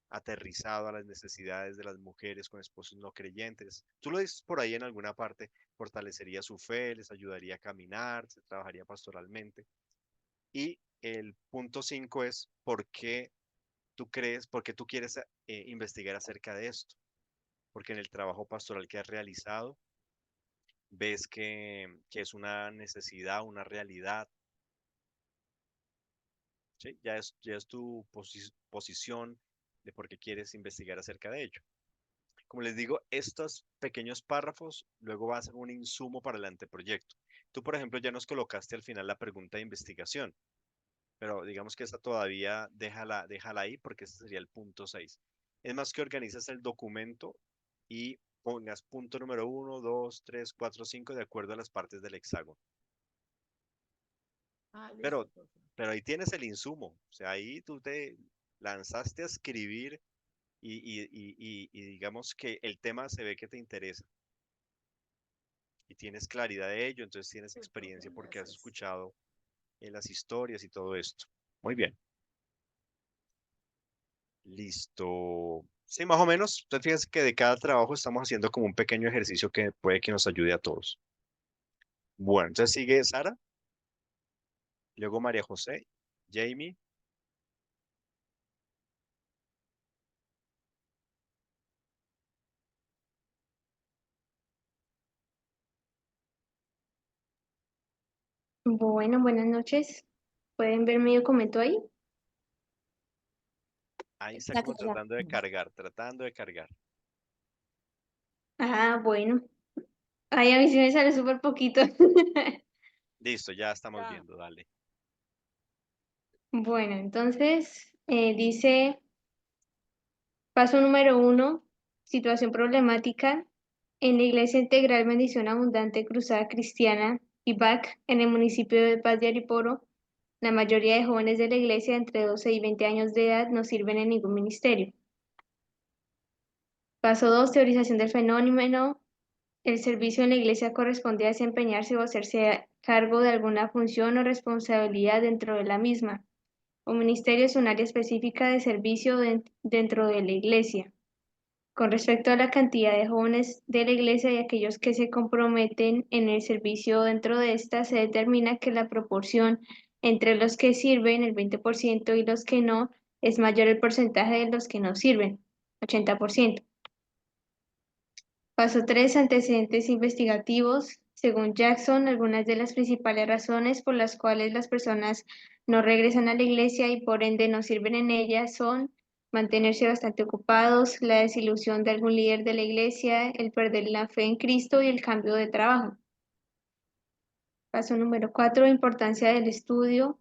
aterrizado a las necesidades de las mujeres con esposos no creyentes. Tú lo dices por ahí en alguna parte, fortalecería su fe, les ayudaría a caminar, se trabajaría pastoralmente. Y el punto 5 es por qué tú quieres investigar acerca de esto. Porque en el trabajo pastoral que has realizado, ves que es una necesidad, una realidad. ¿Sí? Ya es tu posición de por qué quieres investigar acerca de ello. Como les digo, estos pequeños párrafos luego va a ser un insumo para el anteproyecto. Tú, por ejemplo, ya nos colocaste al final la pregunta de investigación, pero digamos que esa todavía déjala ahí porque ese sería el punto 6. Es más que organizas el documento y pongas punto número 1, 2, 3, 4, 5 de acuerdo a las partes del hexágono. Ah, listo, Pero, profe. pero ahí tienes el insumo, o sea, ahí tú te lanzaste a escribir y digamos que el tema se ve que te interesa y tienes claridad de ello, entonces tienes Sí, profe, experiencia porque has gracias. escuchado las historias y todo esto. Muy bien, listo. Sí, más o menos. Entonces fíjense que de cada trabajo estamos haciendo como un pequeño ejercicio que puede que nos ayude a todos. Bueno, entonces sigue Sara, luego María José, Jamie. Bueno, buenas noches. ¿Pueden ver mi documento ahí? Ahí está La como carga. tratando de cargar, tratando de cargar. Ah, bueno. Ay, a mí sí me sale súper poquito. Listo, ya estamos Ya. viendo, dale. Bueno, entonces dice paso número 1, situación problemática. En la Iglesia Integral Bendición Abundante Cruzada Cristiana, IBAC, en el municipio de Paz de Ariporo, la mayoría de jóvenes de la iglesia entre 12 y 20 años de edad no sirven en ningún ministerio. Paso 2, teorización del fenómeno. El servicio en la iglesia corresponde a desempeñarse o hacerse cargo de alguna función o responsabilidad dentro de la misma. Un ministerio es un área específica de servicio dentro de la iglesia. Con respecto a la cantidad de jóvenes de la iglesia y aquellos que se comprometen en el servicio dentro de esta, se determina que la proporción entre los que sirven, el 20%, y los que no, es mayor el porcentaje de los que no sirven, 80%. Paso 3, antecedentes investigativos. Según Jackson, algunas de las principales razones por las cuales las personas no regresan a la iglesia y por ende no sirven en ella son mantenerse bastante ocupados, la desilusión de algún líder de la iglesia, el perder la fe en Cristo y el cambio de trabajo. Paso número 4, importancia del estudio.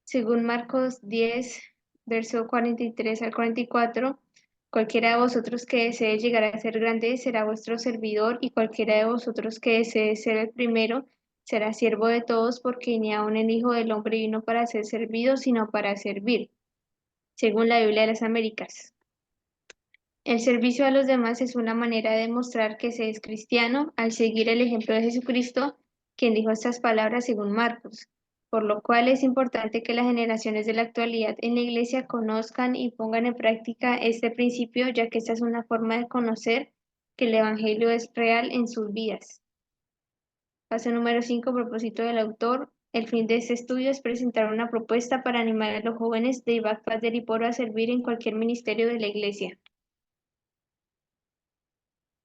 Según Marcos 10, verso 43 al 44, cualquiera de vosotros que desee llegar a ser grande será vuestro servidor, y cualquiera de vosotros que desee ser el primero será siervo de todos, porque ni aun el Hijo del Hombre vino para ser servido, sino para servir. Según la Biblia de las Américas. El servicio a los demás es una manera de demostrar que se es cristiano al seguir el ejemplo de Jesucristo, quien dijo estas palabras según Marcos. por lo cual es importante que las generaciones de la actualidad en la Iglesia conozcan y pongan en práctica este principio, ya que esta es una forma de conocer que el Evangelio es real en sus vidas. Paso número 5, propósito del autor. El fin de este estudio es presentar una propuesta para animar a los jóvenes de Ibak del Iporo a servir en cualquier ministerio de la Iglesia.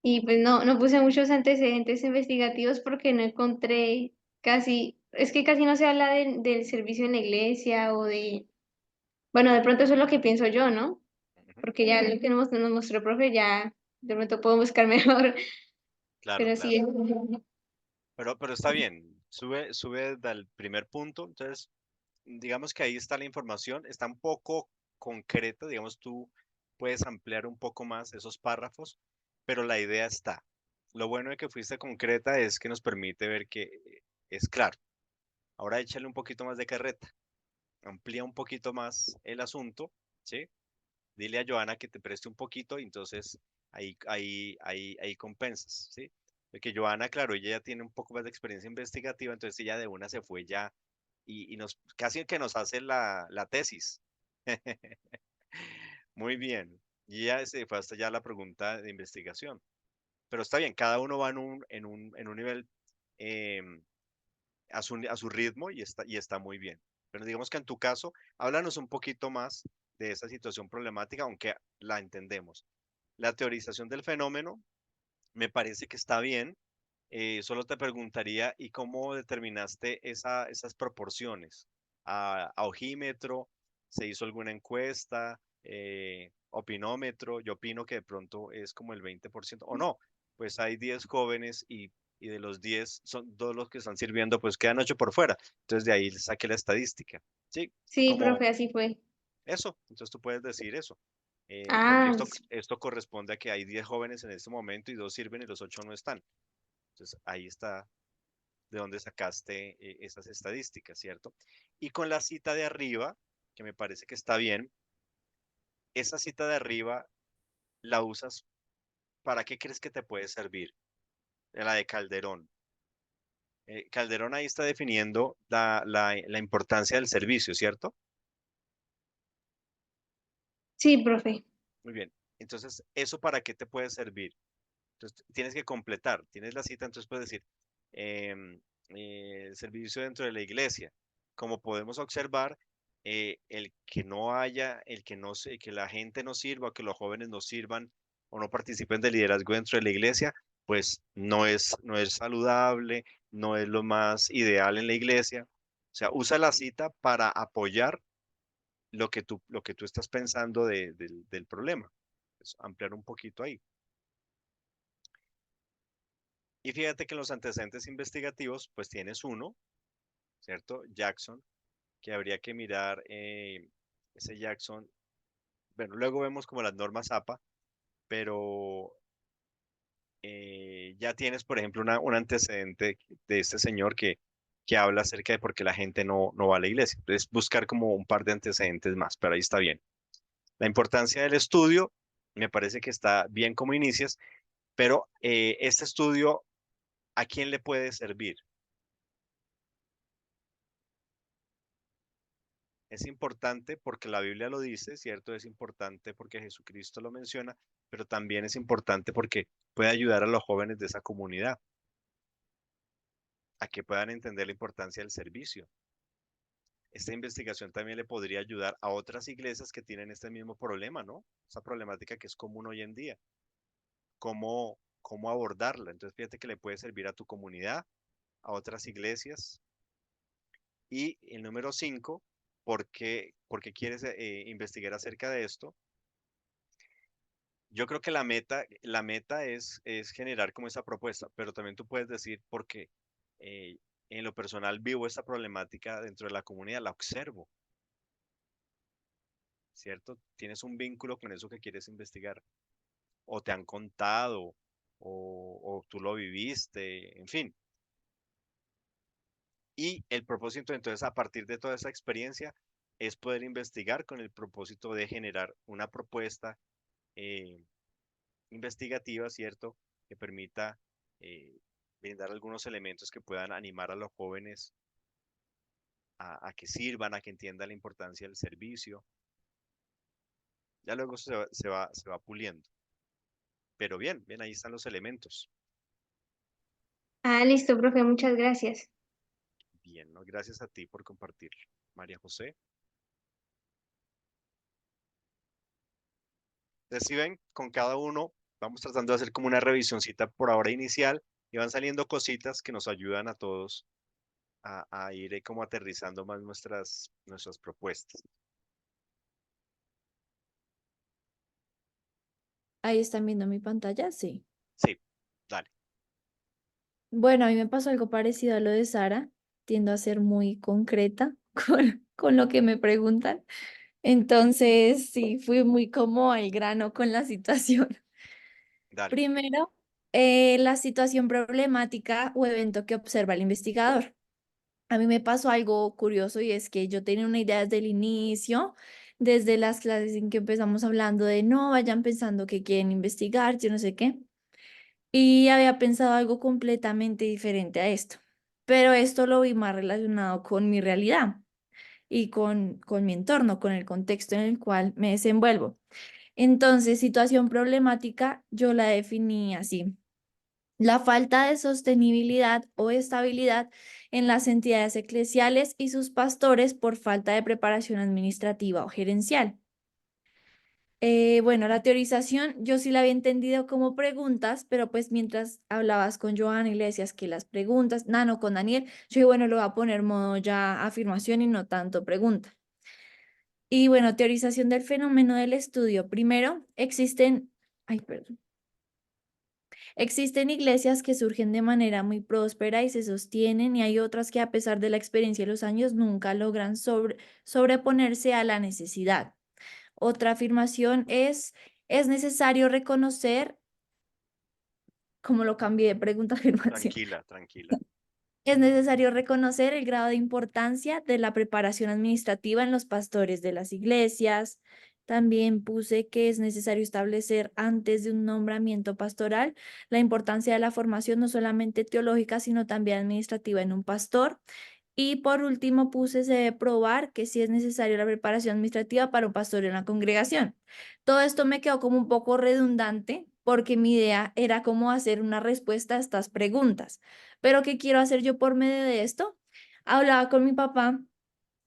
Y pues no puse muchos antecedentes investigativos porque no encontré casi, es que casi no se habla del servicio en la iglesia o de, bueno, de pronto eso es lo que pienso yo, ¿no? Ujú. Porque ya lo que nos mostró el profe, ya de pronto puedo buscar mejor, Claro, pero claro. sí. Pero está bien, sube del primer punto, entonces digamos que ahí está la información, está un poco concreta, digamos tú puedes ampliar un poco más esos párrafos, pero la idea está. Lo bueno de que fuiste concreta es que nos permite ver que es claro. Ahora échale un poquito más de carreta, amplía un poquito más el asunto, ¿sí? Dile a Joana que te preste un poquito y entonces ahí compensas, ¿sí? Porque Joana, claro, ella ya tiene un poco más de experiencia investigativa, entonces ella de una se fue ya y nos casi que nos hace la tesis. Muy bien. Y ya se fue hasta ya la pregunta de investigación. Pero está bien, cada uno va en un nivel em, a su ritmo y está muy bien. Pero digamos que en tu caso, háblanos un poquito más de esa situación problemática, aunque la entendemos. La teorización del fenómeno me parece que está bien. Solo te preguntaría, ¿y cómo determinaste esas proporciones? ¿A ojímetro? ¿Se hizo alguna encuesta? ¿Opinómetro? Yo opino que de pronto es como el 20%, o no, pues hay 10 jóvenes y de los 10 son todos los que están sirviendo, pues quedan 8 por fuera. Entonces de ahí saqué la estadística. Sí, Sí, como profe, así fue. eso. Entonces tú puedes decir eso. Porque Ah, esto corresponde a que hay 10 jóvenes en este momento y 2 sirven y los 8 no están. Entonces ahí está de dónde sacaste esas estadísticas, ¿cierto? Y con la cita de arriba, que me parece que está bien, esa cita de arriba la usas, ¿para qué crees que te puede servir? La de Calderón. Calderón ahí está definiendo la importancia del servicio, ¿cierto? sí, profe. Muy bien. Entonces, ¿eso para qué te puede servir? Entonces, tienes que completar, tienes la cita, entonces puedes decir, em, el servicio dentro de la iglesia. Como podemos observar, que la gente no sirva, que los jóvenes no sirvan o no participen del liderazgo dentro de la iglesia, pues no es saludable, no es lo más ideal en la iglesia. O sea, usa la cita para apoyar lo que tú estás pensando del problema. Pues, ampliar un poquito ahí. Y fíjate que en los antecedentes investigativos, pues tienes uno, ¿cierto? Jackson, que habría que mirar ese Jackson. Bueno, luego vemos como las normas APA, pero ya tienes, por ejemplo, un antecedente de este señor que habla acerca de por qué la gente no va a la iglesia. Entonces, buscar como un par de antecedentes más, pero ahí está bien. La importancia del estudio, me parece que está bien como inicias, pero este estudio, ¿a quién le puede servir? Es importante porque la Biblia lo dice, ¿cierto? Es importante porque Jesucristo lo menciona, pero también es importante porque puede ayudar a los jóvenes de esa comunidad a que puedan entender la importancia del servicio. Esta investigación también le podría ayudar a otras iglesias que tienen este mismo problema, ¿no? Esa problemática que es común hoy en día. ¿Cómo abordarla? Entonces, fíjate que le puede servir a tu comunidad, a otras iglesias. Y el número 5, ¿por qué quieres investigar acerca de esto? Yo creo que la meta es generar como esa propuesta, pero también tú puedes decir porque eh, en lo personal vivo esta problemática dentro de la comunidad, la observo, ¿cierto? Tienes un vínculo con eso que quieres investigar, o te han contado, o tú lo viviste, en fin. Y el propósito entonces a partir de toda esa experiencia es poder investigar con el propósito de generar una propuesta eh, investigativa, ¿cierto? Que permita eh, brindar algunos elementos que puedan animar a los jóvenes a que sirvan, a que entiendan la importancia del servicio. Ya luego se va puliendo. Pero bien, bien, ahí están los elementos. Ah, listo, profe, muchas gracias. Bien, ¿no? Gracias a ti por compartirlo. María José. Entonces, si ven, con cada uno vamos tratando de hacer como una revisioncita por ahora inicial y van saliendo cositas que nos ayudan a todos a ir como aterrizando más nuestras propuestas. Ahí están viendo mi pantalla, sí. Sí, dale. Bueno, a mí me pasó algo parecido a lo de Sara. Tiendo a ser muy concreta con lo que me preguntan. Entonces, sí, fui muy como al grano con la situación. Dale. Primero, la situación problemática o evento que observa el investigador. A mí me pasó algo curioso y es que yo tenía una idea desde el inicio, desde las clases en que empezamos hablando de no vayan pensando que quieren investigar, yo no sé qué, y había pensado algo completamente diferente a esto. Pero esto lo vi más relacionado con mi realidad y con mi entorno, con el contexto en el cual me desenvuelvo. Entonces, situación problemática, yo la definí así: la falta de sostenibilidad o estabilidad en las entidades eclesiales y sus pastores por falta de preparación administrativa o gerencial. Bueno, la teorización yo sí la había entendido como preguntas, pero pues mientras hablabas con Joana y le decías que las preguntas, no, con Daniel, yo dije, bueno, lo voy a poner modo ya afirmación y no tanto pregunta. Y bueno, teorización del fenómeno del estudio. Primero, ay, perdón. Existen iglesias que surgen de manera muy próspera y se sostienen, y hay otras que a pesar de la experiencia de los años nunca logran sobreponerse a la necesidad. Otra afirmación es necesario reconocer, como lo cambié de pregunta a afirmación, Tranquila, tranquila. es necesario reconocer el grado de importancia de la preparación administrativa en los pastores de las iglesias. También puse que es necesario establecer antes de un nombramiento pastoral la importancia de la formación no solamente teológica, sino también administrativa en un pastor. Y por último puse se debe probar que sí es necesaria la preparación administrativa para un pastor en la congregación. Todo esto me quedó como un poco redundante porque mi idea era cómo hacer una respuesta a estas preguntas. Pero ¿qué quiero hacer yo por medio de esto? Hablaba con mi papá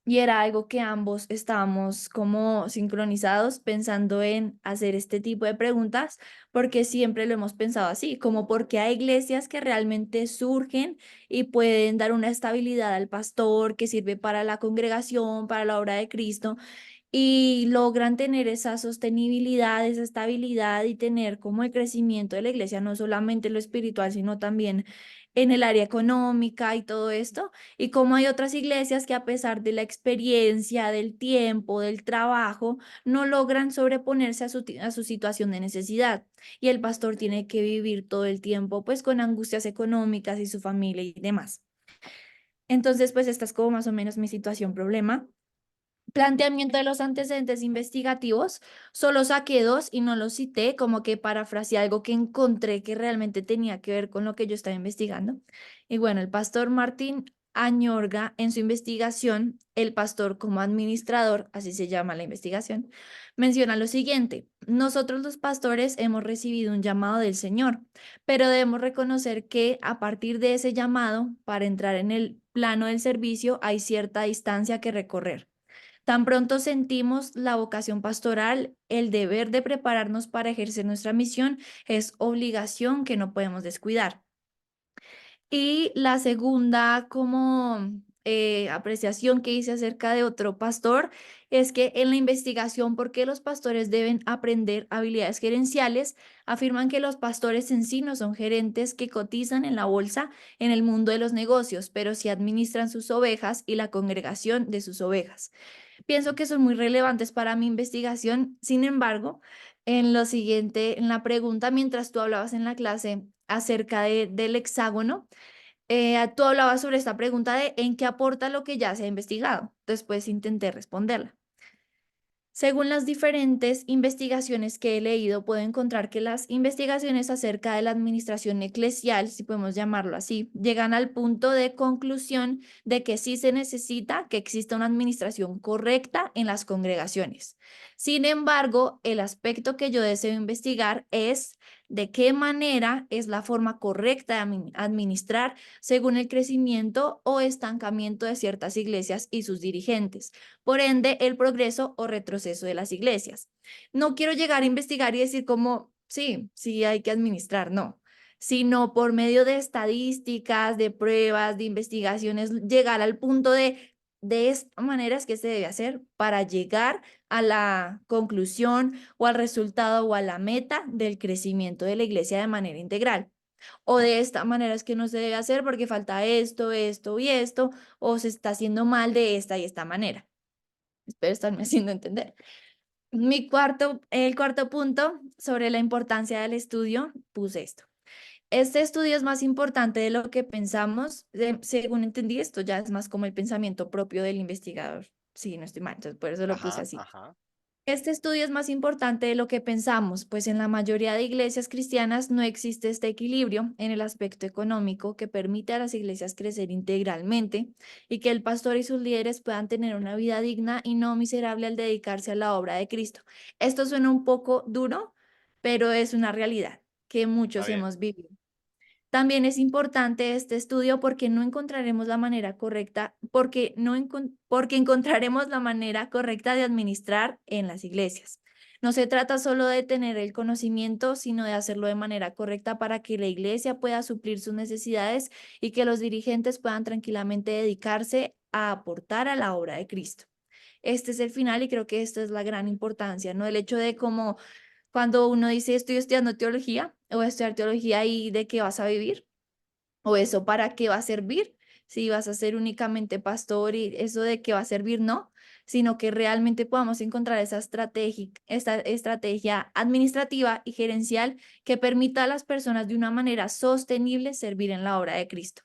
y era algo que ambos estábamos como sincronizados pensando en hacer este tipo de preguntas, porque siempre lo hemos pensado así, como porque hay iglesias que realmente surgen y pueden dar una estabilidad al pastor que sirve para la congregación, para la obra de Cristo, y logran tener esa sostenibilidad, esa estabilidad y tener como el crecimiento de la iglesia, no solamente en lo espiritual, sino también en el área económica y todo esto. Y como hay otras iglesias que a pesar de la experiencia, del tiempo, del trabajo, no logran sobreponerse a su situación de necesidad. Y el pastor tiene que vivir todo el tiempo pues con angustias económicas y su familia y demás. Entonces, pues esta es como más o menos mi situación problema. Planteamiento de los antecedentes investigativos, solo saqué dos y no los cité, como que parafraseé algo que encontré que realmente tenía que ver con lo que yo estaba investigando. Y bueno, el pastor Martín Añorga, en su investigación, el pastor como administrador, así se llama la investigación, menciona lo siguiente: nosotros los pastores hemos recibido un llamado del Señor, pero debemos reconocer que a partir de ese llamado, para entrar en el plano del servicio, hay cierta distancia que recorrer. Tan pronto sentimos la vocación pastoral, el deber de prepararnos para ejercer nuestra misión es obligación que no podemos descuidar. Y la segunda como apreciación que hice acerca de otro pastor es que en la investigación por qué los pastores deben aprender habilidades gerenciales, afirman que los pastores en sí no son gerentes que cotizan en la bolsa en el mundo de los negocios, pero sí administran sus ovejas y la congregación de sus ovejas. Pienso que son muy relevantes para mi investigación. Sin embargo, en lo siguiente, en la pregunta, mientras tú hablabas en la clase acerca del hexágono, tú hablabas sobre esta pregunta de en qué aporta lo que ya se ha investigado. Después intenté responderla. Según las diferentes investigaciones que he leído, puedo encontrar que las investigaciones acerca de la administración eclesial, si podemos llamarlo así, llegan al punto de conclusión de que sí se necesita que exista una administración correcta en las congregaciones. Sin embargo, el aspecto que yo deseo investigar es de qué manera es la forma correcta de administrar según el crecimiento o estancamiento de ciertas iglesias y sus dirigentes. Por ende, el progreso o retroceso de las iglesias. No quiero llegar a investigar y decir como, sí, sí hay que administrar, no, sino por medio de estadísticas, de pruebas, de investigaciones, llegar al punto de esta manera es que se debe hacer para llegar a la conclusión o al resultado o a la meta del crecimiento de la iglesia de manera integral. O de esta manera es que no se debe hacer porque falta esto, esto y esto, o se está haciendo mal de esta y esta manera. Espero estarme haciendo entender. El cuarto punto sobre la importancia del estudio, puse esto. Este estudio es más importante de lo que pensamos. Según entendí, esto ya es más como el pensamiento propio del investigador. Sí, no estoy mal, entonces por eso lo puse Ajá, así. ajá. Este estudio es más importante de lo que pensamos, pues en la mayoría de iglesias cristianas no existe este equilibrio en el aspecto económico que permite a las iglesias crecer integralmente y que el pastor y sus líderes puedan tener una vida digna y no miserable al dedicarse a la obra de Cristo. Esto suena un poco duro, pero es una realidad que Está muchos bien. hemos vivido. También es importante este estudio porque no encontraremos la manera correcta, porque encontraremos la manera correcta de administrar en las iglesias. No se trata solo de tener el conocimiento, sino de hacerlo de manera correcta para que la iglesia pueda suplir sus necesidades y que los dirigentes puedan tranquilamente dedicarse a aportar a la obra de Cristo. Este es el final y creo que esta es la gran importancia, ¿no? El hecho de cómo cuando uno dice estoy estudiando teología o voy a estudiar teología y de qué vas a vivir o eso para qué va a servir, si vas a ser únicamente pastor y eso de qué va a servir, no, sino que realmente podamos encontrar esta estrategia administrativa y gerencial que permita a las personas de una manera sostenible servir en la obra de Cristo.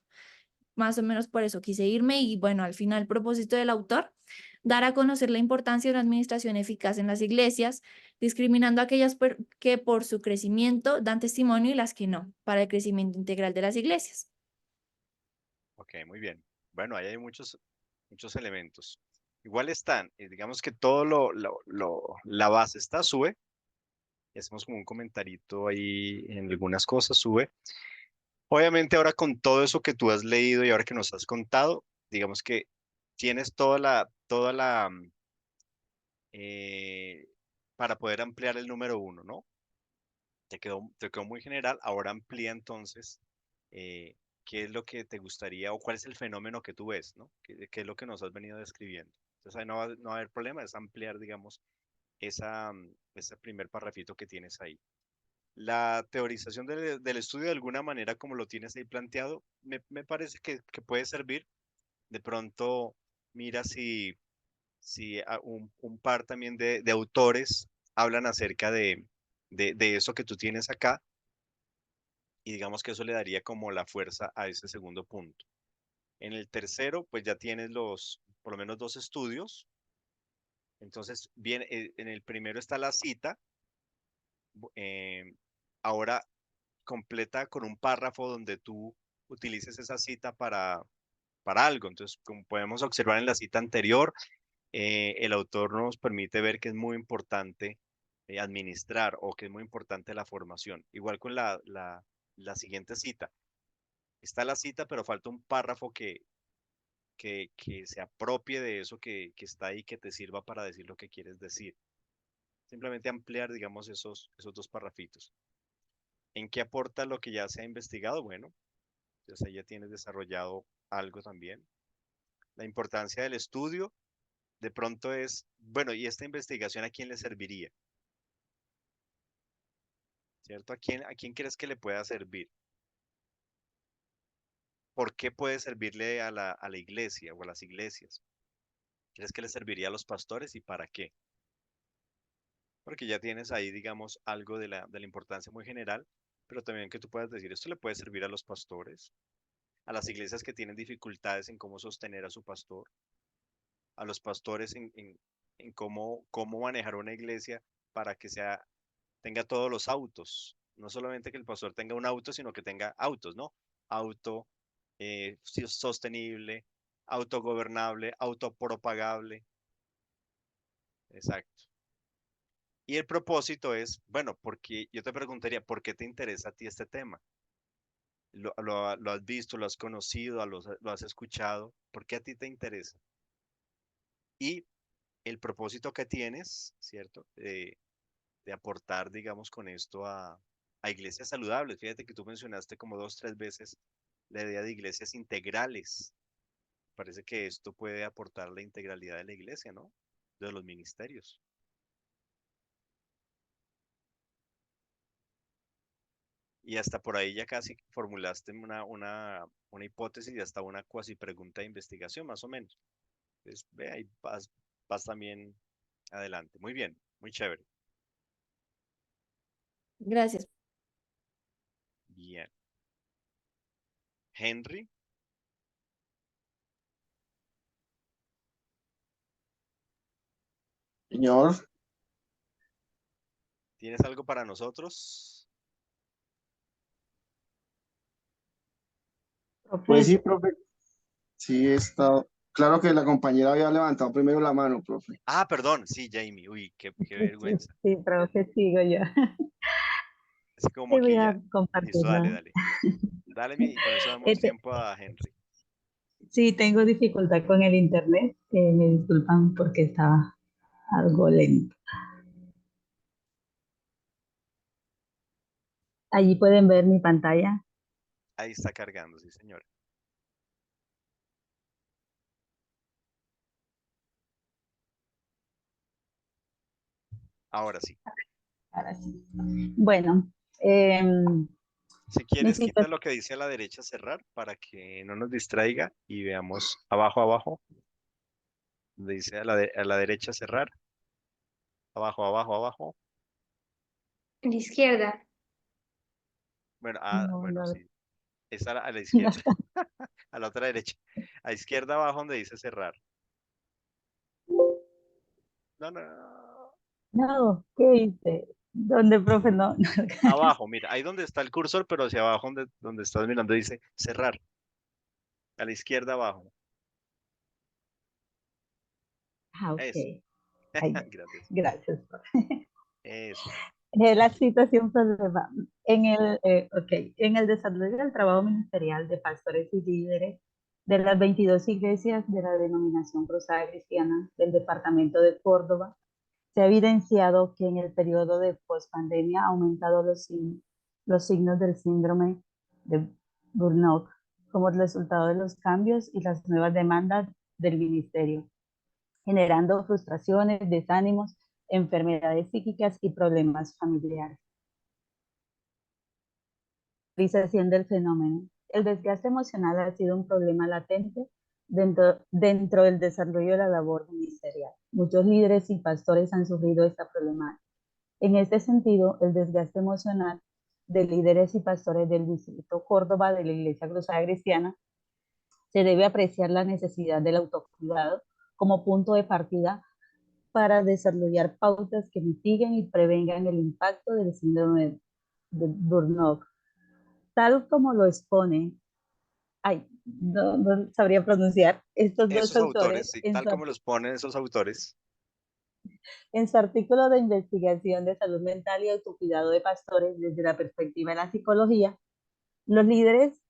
Más o menos por eso quise irme y bueno, al final el propósito del autor, dar a conocer la importancia de una administración eficaz en las iglesias, discriminando a aquellas que por su crecimiento dan testimonio y las que no, para el crecimiento integral de las iglesias. Ok, muy bien. Bueno, ahí hay muchos elementos. Igual están, digamos que todo la base está, sube. Y hacemos como un comentarito ahí en algunas cosas, sube. Obviamente ahora con todo eso que tú has leído y ahora que nos has contado, digamos que tienes eh, para poder ampliar el número uno, ¿no? Te quedó muy general, ahora amplía entonces eh, qué es lo que te gustaría o cuál es el fenómeno que tú ves, ¿no? ¿Qué es lo que nos has venido describiendo? Entonces ahí no va a haber problema, es ampliar, digamos, ese primer parrafito que tienes ahí. La teorización del estudio de alguna manera, como lo tienes ahí planteado, me parece que puede servir. De pronto, mira si un par también de autores hablan acerca de eso que tú tienes acá y digamos que eso le daría como la fuerza a ese segundo punto. En el tercero, pues ya tienes por lo menos dos estudios. Entonces, bien, en el primero está la cita. eh, Ahora completa con un párrafo donde tú utilices esa cita para algo. Entonces, como podemos observar en la cita anterior, el autor nos permite ver que es muy importante administrar o que es muy importante la formación. Igual con la siguiente cita. Está la cita, pero falta un párrafo que se apropie de eso que está ahí, que te sirva para decir lo que quieres decir. Simplemente ampliar, digamos, esos dos párrafitos. ¿En qué aporta lo que ya se ha investigado? Bueno, entonces ahí ya tienes desarrollado algo también. La importancia del estudio, de pronto es, bueno, ¿y esta investigación a quién le serviría? ¿Cierto? ¿A quién crees que le pueda servir? ¿Por qué puede servirle a la iglesia o a las iglesias? ¿Crees que le serviría a los pastores y para qué? Porque ya tienes ahí, digamos, algo de la importancia muy general, pero también que tú puedas decir, esto le puede servir a los pastores, a las iglesias que tienen dificultades en cómo sostener a su pastor, a los pastores en cómo manejar una iglesia para que tenga todos los autos. No solamente que el pastor tenga un auto, sino que tenga autos, ¿no? Auto sostenible, autogobernable, autopropagable. Exacto. Y el propósito es, bueno, porque yo te preguntaría, ¿por qué te interesa a ti este tema? ¿Lo has visto, lo has conocido, lo has escuchado? ¿Por qué a ti te interesa? Y el propósito que tienes, ¿cierto? De aportar, digamos, con esto a iglesias saludables. Fíjate que tú mencionaste como 2, 3 veces la idea de iglesias integrales. Parece que esto puede aportar la integralidad de la iglesia, ¿no? De los ministerios. Y hasta por ahí ya casi formulaste una hipótesis y hasta una cuasi pregunta de investigación, más o menos. Entonces, ve ahí vas también adelante. Muy bien, muy chévere. Gracias. Bien. Henry, Señor, ¿tienes algo para nosotros? pues Profe, sí, profe, sí está. Claro que la compañera había levantado primero la mano, profe. Ah, perdón, sí, Jamie. Uy, qué vergüenza. sí, profe, sigo yo. Es como Te voy que ya. a Listo, dale, compartirla. dale. Dale, y con eso damos Este, tiempo a Henry. sí, tengo dificultad con el internet, me disculpan porque estaba algo lento. Allí pueden ver mi pantalla. Ahí está cargando, sí, señora. Ahora sí. Ahora sí. Bueno, em, Si mi quieres, quita situación, lo que dice a la derecha cerrar para que no nos distraiga y veamos abajo, abajo. Donde dice a la derecha cerrar. Abajo, abajo, abajo. A la izquierda. Bueno, no, bueno, no, sí. Es a la no, izquierda, a la otra derecha. A izquierda abajo donde dice cerrar. No, no, no. no, ¿qué hice? ¿Dónde, profe? No, no. Abajo, mira, ahí donde está el cursor, pero hacia abajo donde estás mirando dice cerrar. A la izquierda abajo. Ah, ok. Eso. Ahí, Gracias. gracias, profe. Eso. La situación problema. En el desarrollo del trabajo ministerial de pastores y líderes de las 22 iglesias de la denominación Cruzada Cristiana del departamento de Córdoba, se ha evidenciado que en el periodo de pospandemia ha aumentado los signos del síndrome de burnout como resultado de los cambios y las nuevas demandas del ministerio, generando frustraciones, desánimos, enfermedades psíquicas y problemas familiares. Realización del fenómeno. El desgaste emocional ha sido un problema latente dentro del desarrollo de la labor ministerial. Muchos líderes y pastores han sufrido esta problemática. En este sentido, el desgaste emocional de líderes y pastores del distrito Córdoba de la Iglesia Cruzada Cristiana se debe apreciar la necesidad del autocuidado como punto de partida para desarrollar pautas que mitiguen y prevengan el impacto del síndrome de burnout, tal como lo expone, no sabría pronunciar, estos dos Esos autores, autores sí, tal como los ponen esos autores. en su artículo de investigación de salud mental y autocuidado de pastores desde la perspectiva de la psicología. Los líderes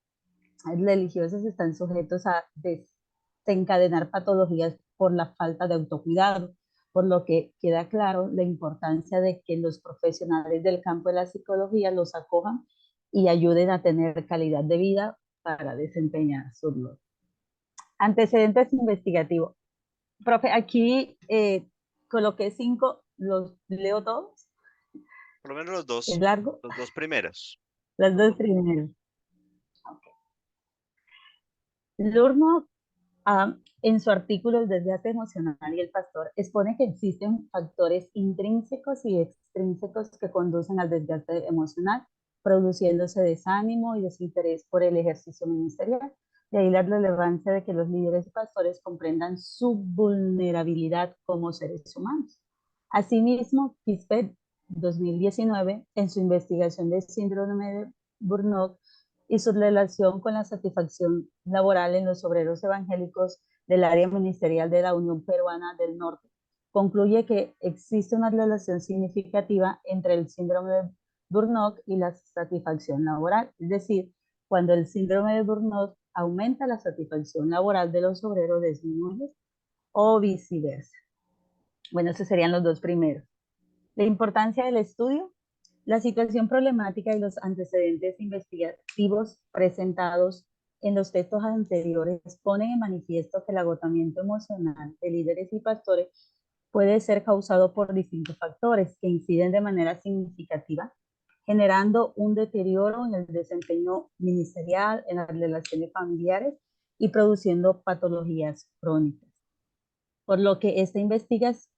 religiosos están sujetos a desencadenar patologías por la falta de autocuidado, por lo que queda claro la importancia de que los profesionales del campo de la psicología los acojan y ayuden a tener calidad de vida para desempeñar su rol. Antecedentes investigativos. Profe, aquí coloqué 5, los leo todos. Por lo menos Es largo. los dos primeros. Los dos primeros. Okay. Lurno, en su artículo El desgaste emocional y el pastor, expone que existen factores intrínsecos y extrínsecos que conducen al desgaste emocional, produciéndose desánimo y desinterés por el ejercicio ministerial, De ahí la relevancia de que los líderes y pastores comprendan su vulnerabilidad como seres humanos. Asimismo, Kispert 2019, en su investigación del síndrome de Burnout y su relación con la satisfacción laboral en los obreros evangélicos del área ministerial de la Unión Peruana del Norte, concluye que existe una relación significativa entre el síndrome de Burnout y la satisfacción laboral. Es decir, cuando el síndrome de Burnout aumenta, la satisfacción laboral de los obreros disminuye o viceversa. Bueno, esos serían los dos primeros. La importancia del estudio, la situación problemática y los antecedentes investigativos presentados en los textos anteriores ponen en manifiesto que el agotamiento emocional de líderes y pastores puede ser causado por distintos factores que inciden de manera significativa, generando un deterioro en el desempeño ministerial, en las relaciones familiares y produciendo patologías crónicas. Por lo que esta investigación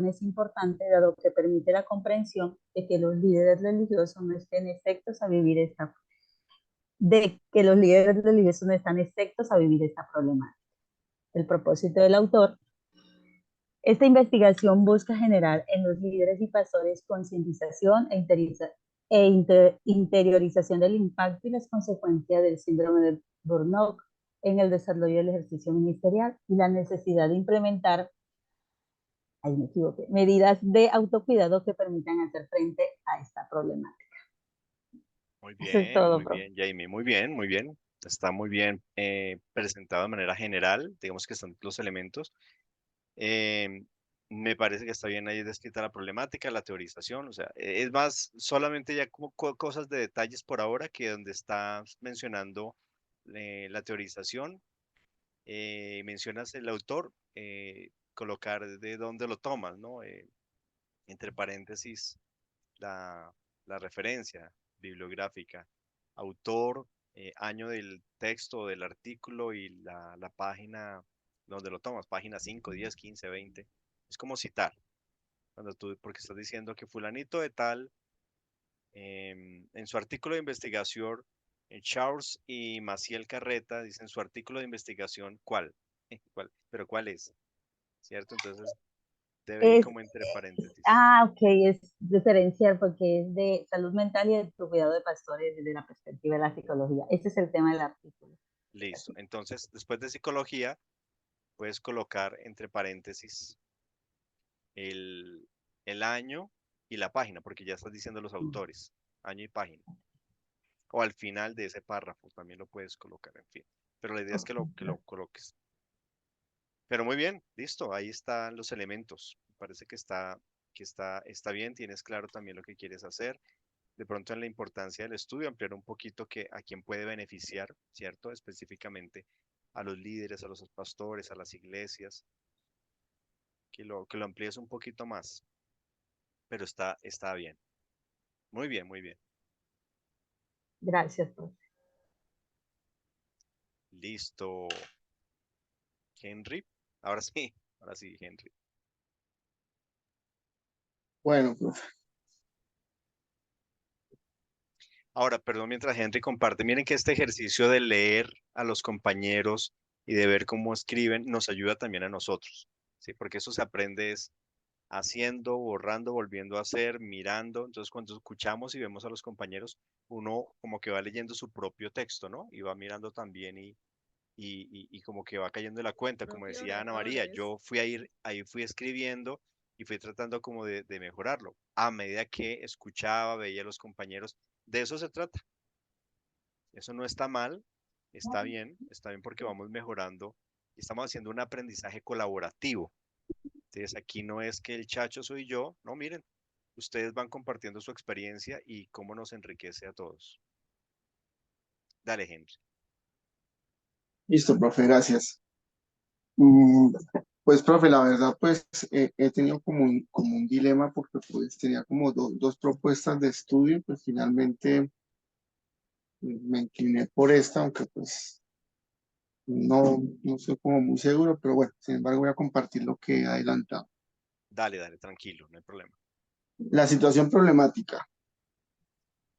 es importante, dado que permite la comprensión de que los líderes religiosos no están exentos a vivir esta problemática. El propósito del autor: esta investigación busca generar en los líderes y pastores concientización interiorización del impacto y las consecuencias del síndrome de Burnout en el desarrollo del ejercicio ministerial y la necesidad de implementar medidas de autocuidado que permitan hacer frente a esta problemática. Eso es todo, muy profe. bien, Jamie, muy bien, muy bien. Está muy bien presentado de manera general, digamos que están los elementos. Eh, Me parece que está bien ahí descrita la problemática, la teorización, o sea, es más solamente ya como cosas de detalles por ahora que donde está mencionando la teorización, mencionas el autor, colocar de dónde lo tomas, ¿no? Entre paréntesis la, la referencia bibliográfica, autor, año del texto, del artículo y la página donde lo tomas, página 5, 10, 15, 20. Es como citar, cuando tú, porque estás diciendo que fulanito de tal, en su artículo de investigación, Charles y Maciel Carreta dicen su artículo de investigación, ¿cuál? ¿Cuál? ¿Pero cuál es? ¿Cierto? Entonces debe ir Es, como entre paréntesis. ok, es diferenciar porque es de salud mental y de tu cuidado de pastores desde la perspectiva de la psicología. Ese es el tema del artículo. Listo. Entonces, después de psicología, puedes colocar entre paréntesis el, el año y la página, porque ya estás diciendo los autores, año y página. O al final de ese párrafo también lo puedes colocar, en fin. Pero la idea es que lo coloques. Pero muy bien, listo, ahí están los elementos. Me parece está bien, tienes claro también lo que quieres hacer. De pronto en la importancia del estudio, ampliar un poquito a quién puede beneficiar, ¿cierto? Específicamente a los líderes, a los pastores, a las iglesias, que lo amplíes un poquito más, pero está bien. Muy bien, muy bien. Gracias, profe. Listo. Henry. Ahora sí, Henry. Bueno, profe. Ahora, perdón, mientras Henry comparte, miren que este ejercicio de leer a los compañeros y de ver cómo escriben nos ayuda también a nosotros, ¿sí? Porque eso se aprende es haciendo, borrando, volviendo a hacer, mirando. Entonces, cuando escuchamos y vemos a los compañeros, uno como que va leyendo su propio texto, ¿no? Y va mirando también y como que va cayendo en la cuenta, como Propios decía Ana María, errores. yo ahí fui escribiendo y fui tratando como de mejorarlo. A medida que escuchaba, veía a los compañeros, de eso se trata. Eso no está mal, está bien porque vamos mejorando y estamos haciendo un aprendizaje colaborativo. Entonces, aquí no es que el chacho soy yo, no, miren, ustedes van compartiendo su experiencia y cómo nos enriquece a todos. Dale, Henry. Listo, profe, gracias. Mm, Pues, profe, la verdad, pues he tenido como un dilema porque pues tenía como dos propuestas de estudio, pues finalmente me incliné por esta, aunque pues no soy como muy seguro, pero bueno, sin embargo voy a compartir lo que he adelantado. Dale, tranquilo, no hay problema. La situación problemática.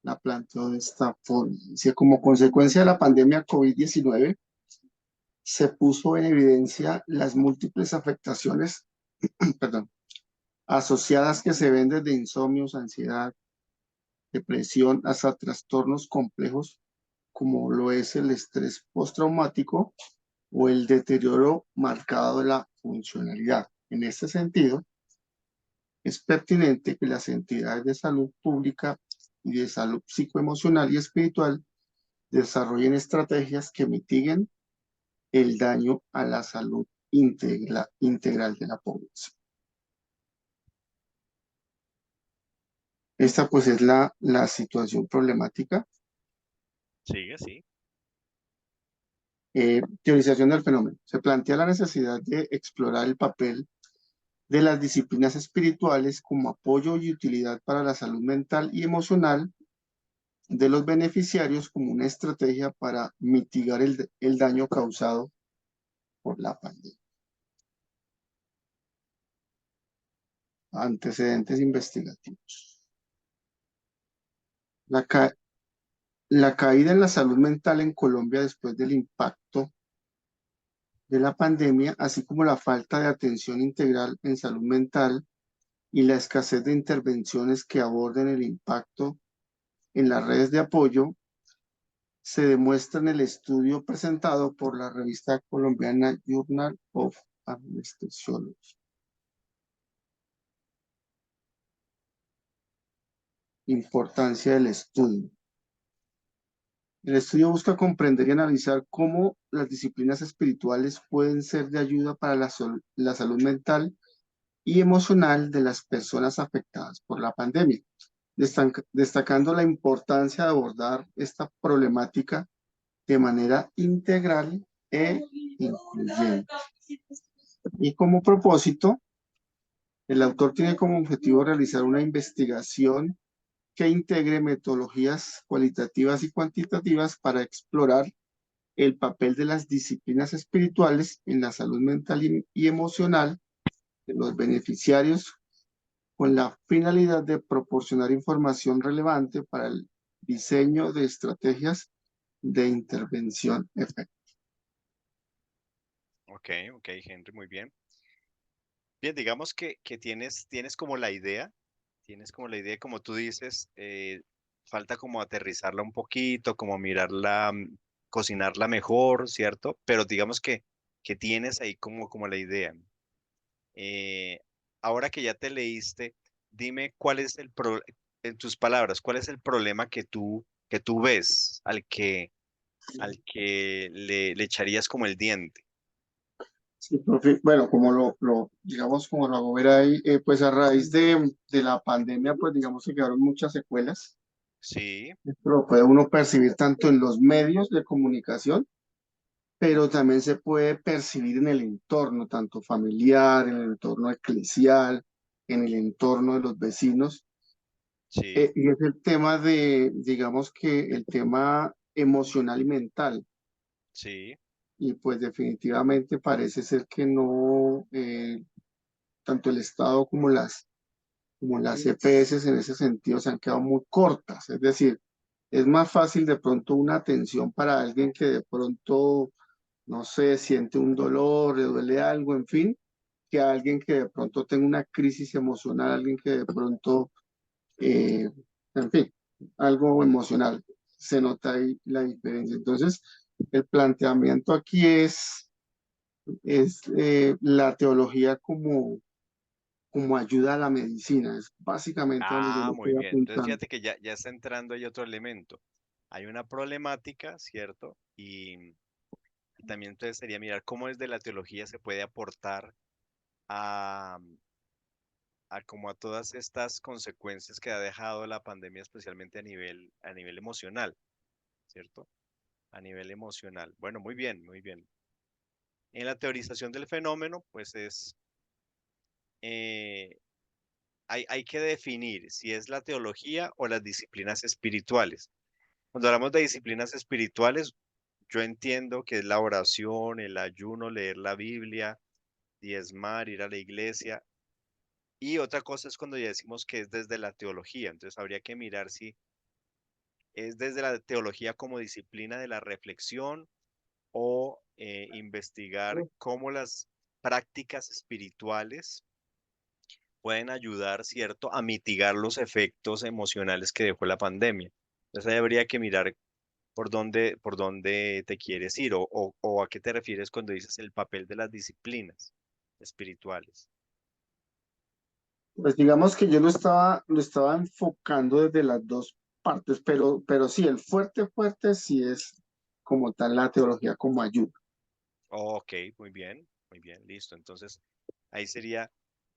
la planteó de esta forma. Dice, como consecuencia de la pandemia COVID-19, se puso en evidencia las múltiples afectaciones, perdón, asociadas que se ven desde insomnios, ansiedad, depresión, hasta trastornos complejos como lo es el estrés postraumático o el deterioro marcado de la funcionalidad. En este sentido, es pertinente que las entidades de salud pública y de salud psicoemocional y espiritual desarrollen estrategias que mitiguen el daño a la salud integral de la población. Esta pues es la situación problemática. Sigue, sí. Teorización del fenómeno. Se plantea la necesidad de explorar el papel de las disciplinas espirituales como apoyo y utilidad para la salud mental y emocional de los beneficiarios como una estrategia para mitigar el daño causado por la pandemia. Antecedentes investigativos. La caída en la salud mental en Colombia después del impacto de la pandemia, así como la falta de atención integral en salud mental y la escasez de intervenciones que aborden el impacto en las redes de apoyo, se demuestra en el estudio presentado por la revista colombiana Journal of Anesthesiology. Importancia del estudio. El estudio busca comprender y analizar cómo las disciplinas espirituales pueden ser de ayuda para la salud mental y emocional de las personas afectadas por la pandemia, destacando la importancia de abordar esta problemática de manera integral e incluyente. Y como propósito, el autor tiene como objetivo realizar una investigación que integre metodologías cualitativas y cuantitativas para explorar el papel de las disciplinas espirituales en la salud mental y emocional de los beneficiarios, con la finalidad de proporcionar información relevante para el diseño de estrategias de intervención efectiva. Ok, Henry, muy bien. Bien, digamos que tienes como la idea, como tú dices, falta como aterrizarla un poquito, como mirarla, cocinarla mejor, ¿cierto? Pero digamos que tienes ahí como la idea. Eh, Ahora que ya te leíste, dime cuál es en tus palabras, cuál es el problema que tú ves al que le echarías como el diente. Sí, profe. Bueno, digamos, como lo hago ver ahí, pues a raíz de la pandemia, pues digamos que quedaron muchas secuelas. Sí, Esto lo puede uno percibir tanto en los medios de comunicación, pero también se puede percibir en el entorno, tanto familiar, en el entorno eclesial, en el entorno de los vecinos. sí, Y es el tema digamos que el tema emocional y mental. sí, Y pues definitivamente parece ser que no, tanto el Estado como las EPS en ese sentido se han quedado muy cortas. Es decir, es más fácil de pronto una atención para alguien que de pronto, no sé, siente un dolor, le duele algo, en fin, que a alguien que de pronto tenga una crisis emocional, alguien que de pronto, eh, en fin, algo emocional. Se nota ahí la diferencia. Entonces, el planteamiento aquí es la teología como ayuda a la medicina. Es básicamente donde yo Ah, lo muy estoy bien. Entonces apuntando. fíjate que ya está entrando ahí otro elemento. Hay una problemática, ¿cierto? Y también entonces sería mirar cómo desde la teología se puede aportar a, como a todas estas consecuencias que ha dejado la pandemia, especialmente a nivel emocional, ¿cierto? A nivel emocional. Bueno, muy bien, muy bien. En la teorización del fenómeno, pues eh, hay que definir si es la teología o las disciplinas espirituales. Cuando hablamos de disciplinas espirituales, yo entiendo que es la oración, el ayuno, leer la Biblia, diezmar, ir a la iglesia. Y otra cosa es cuando ya decimos que es desde la teología. Entonces habría que mirar si ¿Es desde la teología como disciplina de la reflexión o investigar cómo las prácticas espirituales pueden ayudar, cierto, a mitigar los efectos emocionales que dejó la pandemia? Entonces ahí habría que mirar por dónde te quieres ir o a qué te refieres cuando dices el papel de las disciplinas espirituales. Pues digamos que yo lo estaba enfocando desde las dos partes, pero sí, el fuerte sí es como tal la teología como ayuda. Ok, muy bien, listo. Entonces ahí sería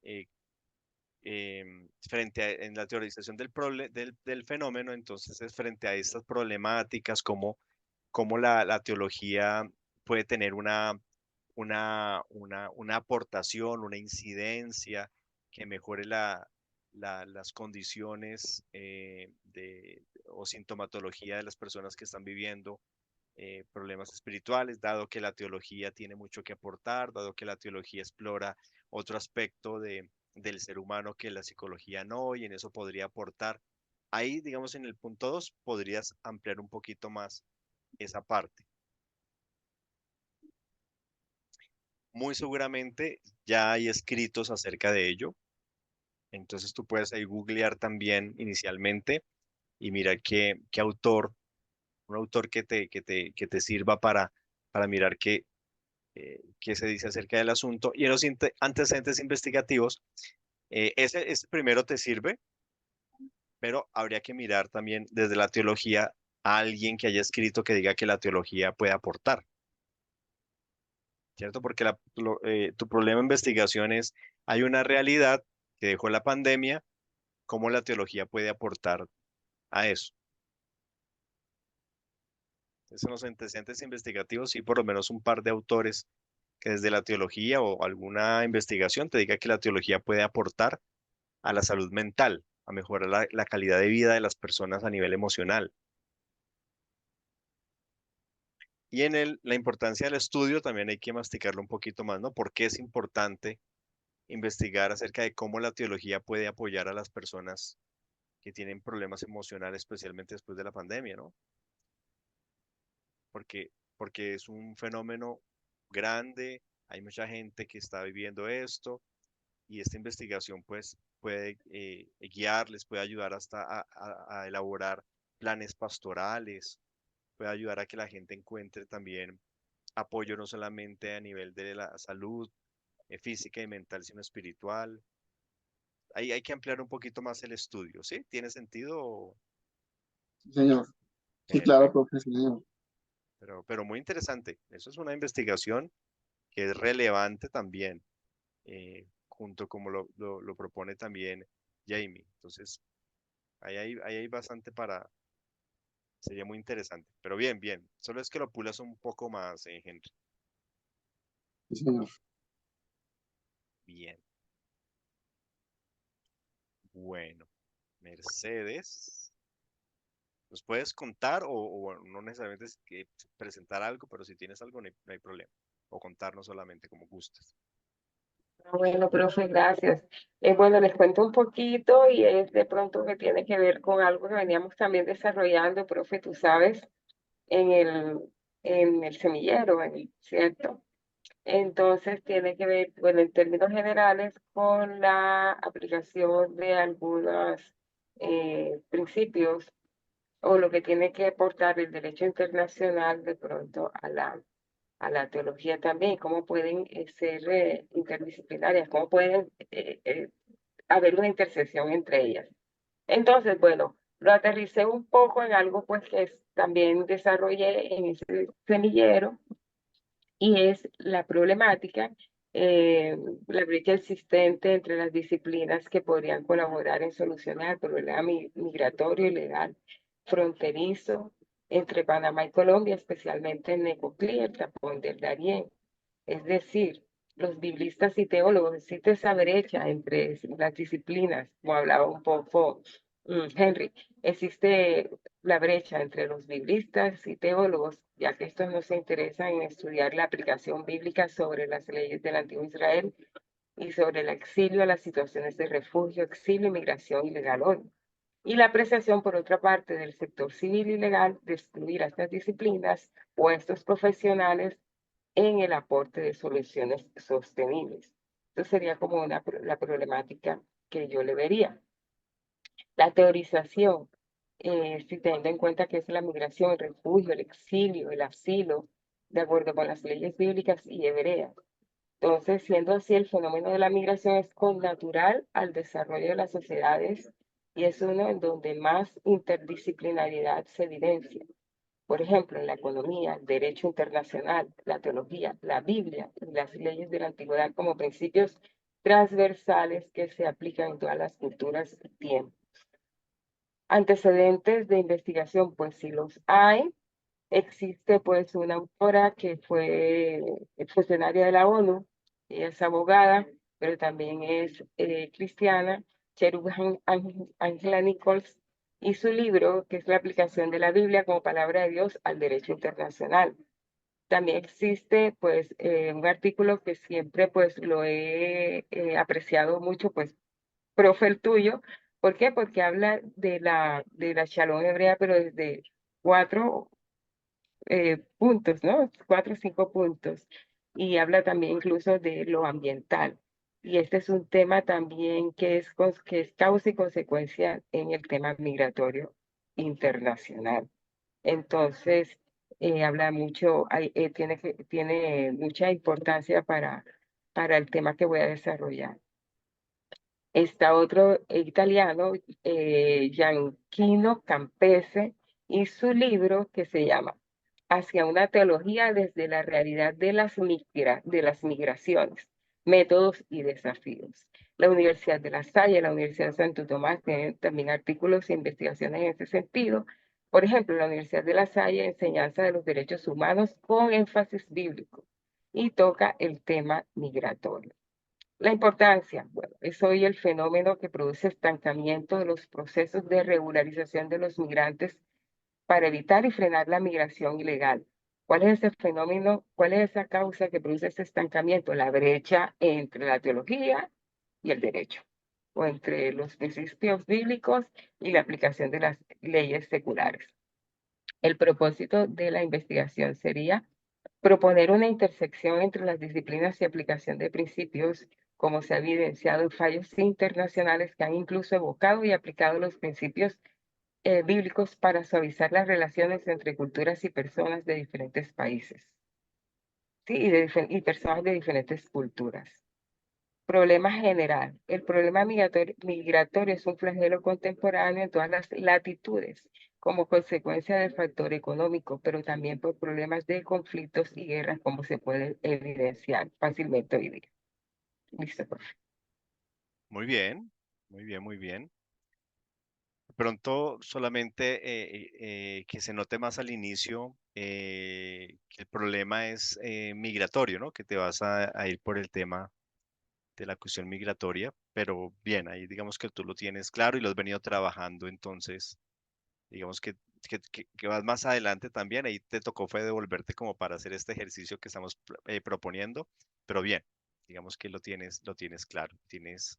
eh, frente a, en la teorización del fenómeno, entonces es frente a estas problemáticas, cómo la teología puede tener una aportación, una incidencia que mejore las condiciones o sintomatología de las personas que están viviendo problemas espirituales, dado que la teología tiene mucho que aportar, dado que la teología explora otro aspecto del ser humano que la psicología no, y en eso podría aportar. Ahí, digamos, en el punto 2 podrías ampliar un poquito más esa parte. Muy seguramente ya hay escritos acerca de ello, entonces tú puedes ahí googlear también inicialmente y mirar qué autor, un autor que te sirva para mirar qué se dice acerca del asunto. Y en los antecedentes investigativos, ese primero te sirve, pero habría que mirar también desde la teología a alguien que haya escrito que diga que la teología puede aportar, ¿cierto? Porque tu problema de investigación es, hay una realidad que dejó la pandemia, ¿cómo la teología puede aportar a eso? Entonces, en los antecedentes investigativos, sí, por lo menos un par de autores que desde la teología o alguna investigación te diga que la teología puede aportar a la salud mental, a mejorar la calidad de vida de las personas a nivel emocional. Y la importancia del estudio también hay que masticarlo un poquito más, ¿no? ¿Por qué es importante investigar acerca de cómo la teología puede apoyar a las personas que tienen problemas emocionales, especialmente después de la pandemia, ¿no? Porque es un fenómeno grande, hay mucha gente que está viviendo esto y esta investigación pues puede guiarles, puede ayudar hasta a elaborar planes pastorales, puede ayudar a que la gente encuentre también apoyo no solamente a nivel de la salud física y mental, sino espiritual. Ahí hay que ampliar un poquito más el estudio, ¿sí? ¿Tiene sentido? Sí, señor. Sí, claro, Perfecto, profe, sí, señor. pero muy interesante. Eso es una investigación que es relevante también, junto como lo propone también Jamie. Entonces, ahí hay bastante sería muy interesante. Pero bien, bien. Solo es que lo pulas un poco más, Henry. Sí, señor. Bien. Bueno, Mercedes, ¿nos puedes contar o bueno, no necesariamente es que presentar algo, pero si tienes algo no hay problema. O contarnos solamente como gustes. Bueno, profe, gracias. Bueno, les cuento un poquito y es de pronto que tiene que ver con algo que veníamos también desarrollando, profe, tú sabes, en el semillero, ¿cierto? Entonces tiene que ver, bueno, en términos generales, con la aplicación de algunos principios o lo que tiene que aportar el derecho internacional de pronto a la teología también, cómo pueden ser interdisciplinarias, cómo pueden haber una intersección entre ellas. Entonces, bueno, lo aterricé un poco en algo pues también desarrollé en ese semillero y es la problemática, la brecha existente entre las disciplinas que podrían colaborar en solucionar el problema migratorio y legal fronterizo entre Panamá y Colombia, especialmente en Necoclí, el tapón del Darién. Es decir, los biblistas y teólogos, existe esa brecha entre las disciplinas, como hablaba un poco Henry, existe la brecha entre los biblistas y teólogos, ya que estos no se interesan en estudiar la aplicación bíblica sobre las leyes del antiguo Israel y sobre el exilio a las situaciones de refugio, exilio y migración ilegal hoy. Y la apreciación, por otra parte, del sector civil y legal de excluir a estas disciplinas o a estos profesionales en el aporte de soluciones sostenibles. Esto sería como la problemática que yo le vería. La teorización, si teniendo en cuenta que es la migración, el refugio, el exilio, el asilo, de acuerdo con las leyes bíblicas y hebreas. Entonces, siendo así, el fenómeno de la migración es connatural al desarrollo de las sociedades y es uno en donde más interdisciplinaridad se evidencia. Por ejemplo, en la economía, el derecho internacional, la teología, la Biblia y las leyes de la antigüedad como principios transversales que se aplican en todas las culturas y tiempos. Antecedentes de investigación, pues sí los hay. Existe pues una autora que fue funcionaria de la ONU, ella es abogada, pero también es cristiana, Cherub Angela Nichols, y su libro, que es la aplicación de la Biblia como palabra de Dios al derecho internacional. También existe pues un artículo que siempre pues lo he apreciado mucho, pues profe el tuyo. ¿Por qué? Porque habla de la Shalom hebrea, pero desde 4 puntos, ¿no? 4 o 5 puntos. Y habla también incluso de lo ambiental. Y este es un tema también que es causa y consecuencia en el tema migratorio internacional. Entonces, habla mucho, tiene mucha importancia para el tema que voy a desarrollar. Está otro italiano, Gianchino Campese, y su libro que se llama Hacia una teología desde la realidad de de las migraciones, métodos y desafíos. La Universidad de La Salle, la Universidad de Santo Tomás tienen también artículos e investigaciones en ese sentido. Por ejemplo, la Universidad de La Salle, enseñanza de los derechos humanos con énfasis bíblico y toca el tema migratorio. La importancia, bueno, es hoy el fenómeno que produce estancamiento de los procesos de regularización de los migrantes para evitar y frenar la migración ilegal. ¿Cuál es ese fenómeno? ¿Cuál es esa causa que produce ese estancamiento? La brecha entre la teología y el derecho, o entre los principios bíblicos y la aplicación de las leyes seculares. El propósito de la investigación sería proponer una intersección entre las disciplinas y aplicación de principios, como se ha evidenciado en fallos internacionales que han incluso evocado y aplicado los principios bíblicos para suavizar las relaciones entre culturas y personas de diferentes países, ¿sí? Y personas de diferentes culturas. Problema general. El problema migratorio es un flagelo contemporáneo en todas las latitudes, como consecuencia del factor económico, pero también por problemas de conflictos y guerras, como se puede evidenciar fácilmente hoy día. Listo, profe. Muy bien, muy bien, muy bien. De pronto, solamente que se note más al inicio que el problema es migratorio, ¿no? Que te vas a ir por el tema de la cuestión migratoria, pero bien, ahí digamos que tú lo tienes claro y lo has venido trabajando, entonces digamos que vas más adelante también, ahí te tocó fue devolverte como para hacer este ejercicio que estamos proponiendo, pero bien, digamos que lo tienes claro, tienes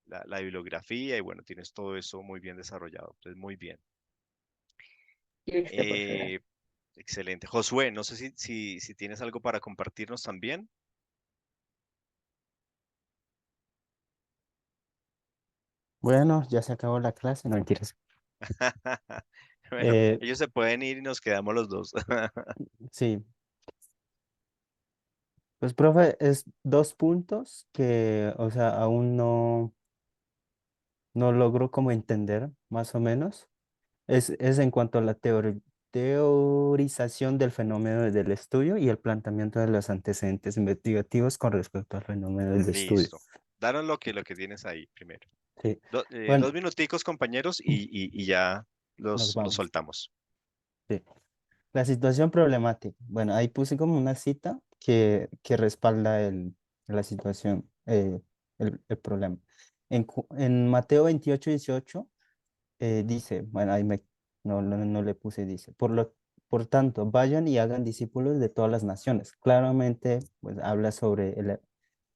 la bibliografía y bueno, tienes todo eso muy bien desarrollado, entonces muy bien. Listo, profe. Eh, excelente. Josué, no sé si tienes algo para compartirnos también. Bueno, ya se acabó la clase, no mentiras. Bueno, Eh, ellos se pueden ir y nos quedamos los dos. sí, pues profe, es 2 puntos que, o sea, aún no logro como entender, más o menos. Es en cuanto a la teorización del fenómeno del estudio y el planteamiento de los antecedentes investigativos con respecto al fenómeno del estudio. Listo. Danos lo que tienes ahí primero. Sí, bueno, 2 minuticos, compañeros, y ya nos los vamos. soltamos. Sí. La situación problemática. Bueno, ahí puse como una cita que respalda la situación, el problema. En Mateo 28:18 dice, bueno, ahí no le puse, dice, por tanto, vayan y hagan discípulos de todas las naciones. Claramente, pues habla sobre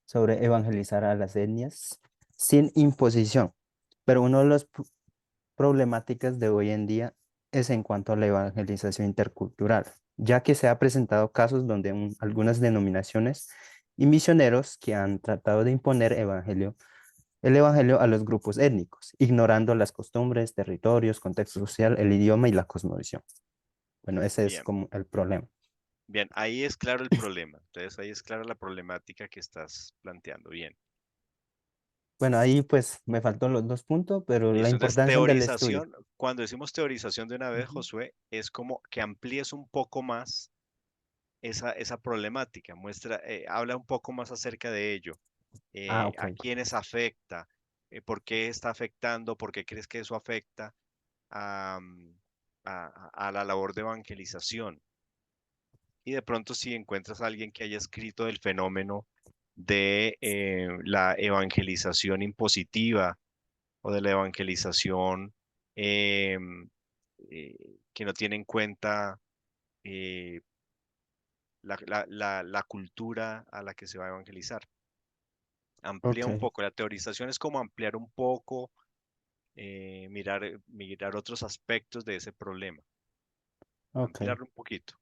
evangelizar a las etnias sin imposición. Pero uno de los problemáticas de hoy en día es en cuanto a la evangelización intercultural, ya que se ha presentado casos donde algunas denominaciones y misioneros que han tratado de imponer el evangelio a los grupos étnicos, ignorando las costumbres, territorios, contexto social, el idioma y la cosmovisión. Bueno, ese es Bien, como el problema. bien, ahí es claro el problema. Entonces ahí es clara la problemática que estás planteando. Bien. Bueno, ahí pues me faltan los dos puntos, pero la Listo. Entonces, importancia del estudio. teorización, cuando decimos teorización de una vez, Ujú. Josué, es como que amplíes un poco más esa problemática, habla un poco más acerca de ello, Ok, a quiénes afecta, por qué está afectando, por qué crees que eso afecta a, a la labor de evangelización. Y de pronto si encuentras a alguien que haya escrito del fenómeno de la evangelización impositiva o de la evangelización que no tiene en cuenta eh, la cultura a la que se va a evangelizar. Amplía un ok, poco, la teorización es como ampliar un poco, mirar otros aspectos de ese problema, ok, ampliarlo un poquito.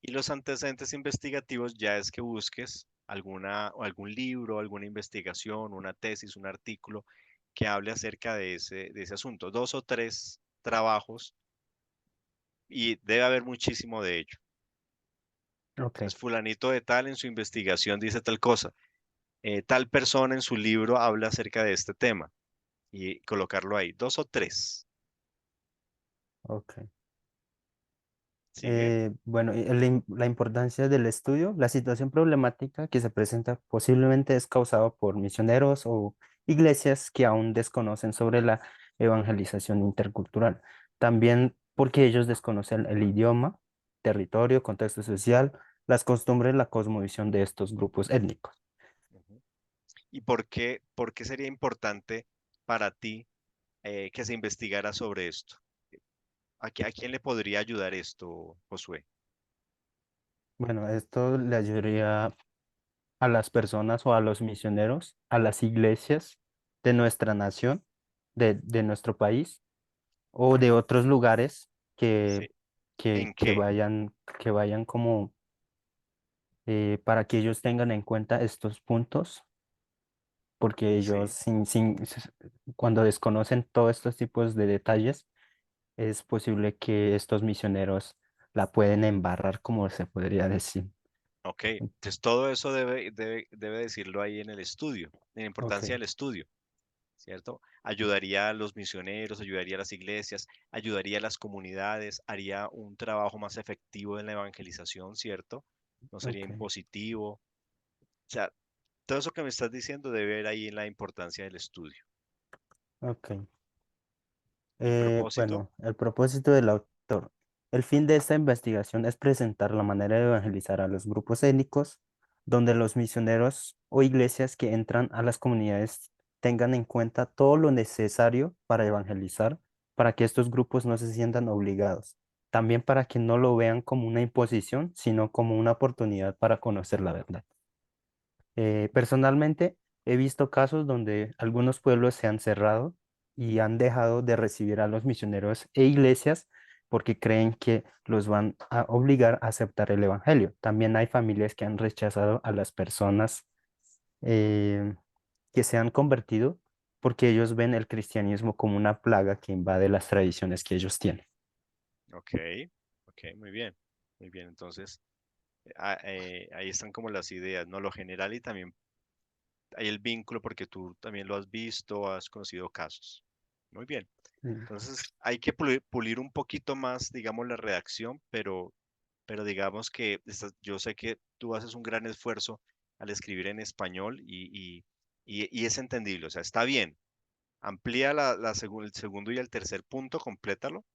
Y los antecedentes investigativos ya es que busques o algún libro, alguna investigación, una tesis, un artículo que hable acerca de ese asunto. Dos o tres trabajos y debe haber muchísimo de ello. ok, Entonces, fulanito de tal en su investigación dice tal cosa. Tal persona en su libro habla acerca de este tema y colocarlo ahí. Dos o tres. ok. ¿Sigue? Bueno, y la importancia del estudio, la situación problemática que se presenta posiblemente es causada por misioneros o iglesias que aún desconocen sobre la evangelización intercultural. También porque ellos desconocen el idioma, territorio, contexto social, las costumbres, la cosmovisión de estos grupos étnicos. Ujú. ¿Y por qué sería importante para ti que se investigara sobre esto? A quién le podría ayudar esto, Josué? Bueno, esto le ayudaría a las personas o a los misioneros, a las iglesias de nuestra nación, de nuestro país o de otros lugares Sí. que, ¿En que qué? que vayan como para que ellos tengan en cuenta estos puntos, porque ellos Sí. cuando desconocen todos estos tipos de detalles, es posible que estos misioneros la pueden embarrar, como se podría decir. Ok. Entonces todo eso debe decirlo ahí en el estudio, en la Ok, importancia del estudio. ¿Cierto? Ayudaría a los misioneros, ayudaría a las iglesias, ayudaría a las comunidades, haría un trabajo más efectivo en la evangelización, ¿cierto? No sería ok, impositivo. O sea, todo eso que me estás diciendo debe ver ahí en la importancia del estudio. ok. ¿Y el propósito? Bueno, el propósito del autor. El fin de esta investigación es presentar la manera de evangelizar a los grupos étnicos, donde los misioneros o iglesias que entran a las comunidades tengan en cuenta todo lo necesario para evangelizar, para que estos grupos no se sientan obligados. También para que no lo vean como una imposición, sino como una oportunidad para conocer la verdad. Personalmente, he visto casos donde algunos pueblos se han cerrado y han dejado de recibir a los misioneros e iglesias porque creen que los van a obligar a aceptar el evangelio. También hay familias que han rechazado a las personas eh, que se han convertido porque ellos ven el cristianismo como una plaga que invade las tradiciones que ellos tienen. Ok, ok, muy bien. Muy bien, entonces ahí están como las ideas, ¿no? Lo general y también hay el vínculo porque tú también lo has visto, has conocido casos. Muy bien. Mm, Entonces hay que pulir un poquito más, digamos, la redacción, pero digamos que yo sé que tú haces un gran esfuerzo al escribir en español y es entendible, o sea, está bien. Amplía el segundo y el tercer punto, complétalo,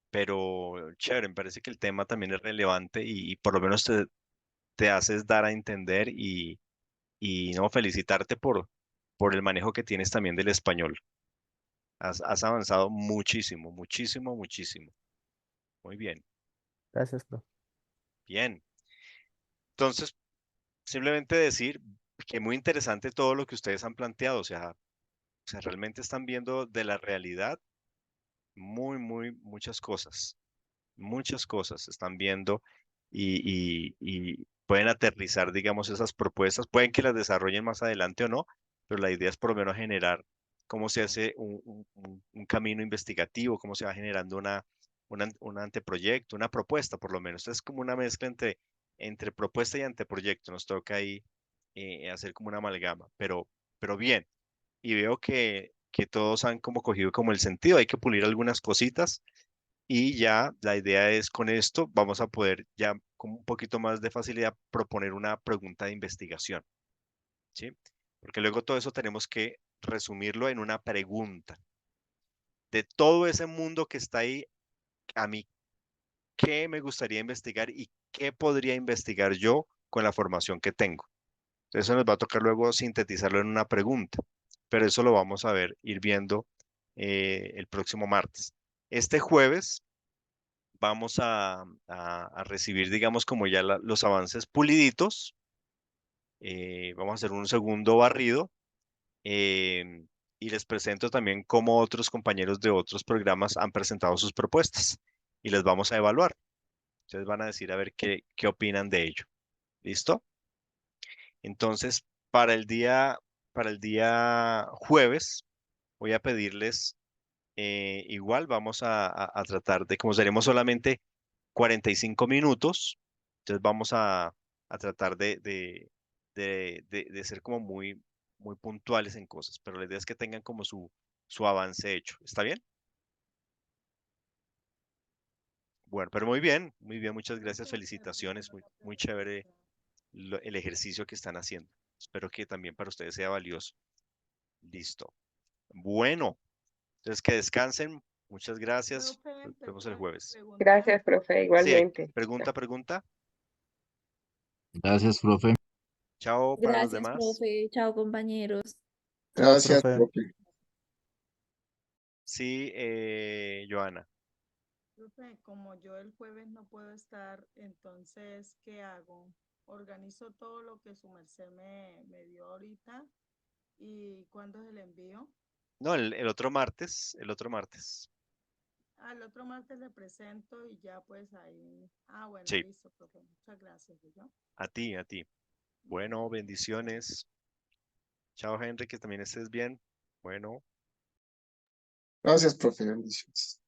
pero chévere, me parece que el tema también es relevante y por lo menos te haces dar a entender y no felicitarte por el manejo que tienes también del español. Has avanzado muchísimo, muchísimo, muchísimo. Muy bien, Gracias, bro. bien. Entonces, simplemente decir que muy interesante todo lo que ustedes han planteado, o sea, O sea, realmente están viendo de la realidad muchas cosas están viendo y pueden aterrizar, digamos, esas propuestas. Pueden que las desarrollen más adelante o no, pero la idea es por lo menos generar cómo se hace un camino investigativo, cómo se va generando un anteproyecto, una propuesta, por lo menos. Es como una mezcla entre propuesta y anteproyecto. Nos toca ahí hacer como una amalgama, pero bien. Y veo que todos han como cogido como el sentido. Hay que pulir algunas cositas y ya la idea es con esto vamos a poder ya con un poquito más de facilidad proponer una pregunta de investigación, ¿sí? Porque luego todo eso tenemos que resumirlo en una pregunta. De todo ese mundo que está ahí, a mí, ¿qué me gustaría investigar y qué podría investigar yo con la formación que tengo? Entonces, eso nos va a tocar luego sintetizarlo en una pregunta, pero eso lo vamos a ver, ir viendo el próximo martes. Este jueves vamos a recibir, digamos, como ya los avances puliditos. Vamos a hacer un segundo barrido y les presento también cómo otros compañeros de otros programas han presentado sus propuestas y les vamos a evaluar. Ustedes van a decir a ver qué opinan de ello. ¿Listo? Entonces, para el día jueves, voy a pedirles igual, vamos a tratar de, como seremos solamente 45 minutos. Entonces vamos a tratar de ser como muy puntuales en cosas, pero la idea es que tengan como su avance hecho. ¿Está bien? Bueno, pero muy bien, muchas gracias, Súper bien, felicitaciones, profe, muy chévere gracias. el ejercicio que están haciendo. Espero que también para ustedes sea valioso. Listo. Bueno, entonces que descansen. Muchas gracias. Profe, Nos ¿te vemos el puedo jueves. preguntar? Gracias, profe, Sí, igualmente. pregunta, pregunta. Gracias, profe. Chao para los Gracias, demás. profe. Chao, compañeros. Chao, Gracias, profe. profe. Sí, Joana. Profe, como yo el jueves no puedo estar, entonces, ¿qué hago? Organizo todo lo que su merced me dio ahorita y ¿cuándo es el envío? No, el otro martes, el otro martes. Al otro martes le presento y ya pues ahí. Ah, bueno, Sí, listo, profe. Muchas gracias, ¿yo? a ti, a ti. Bueno, Bueno, bendiciones. bendiciones. Chao, Henry, que también estés bien. Bueno. Gracias, profe. Bendiciones.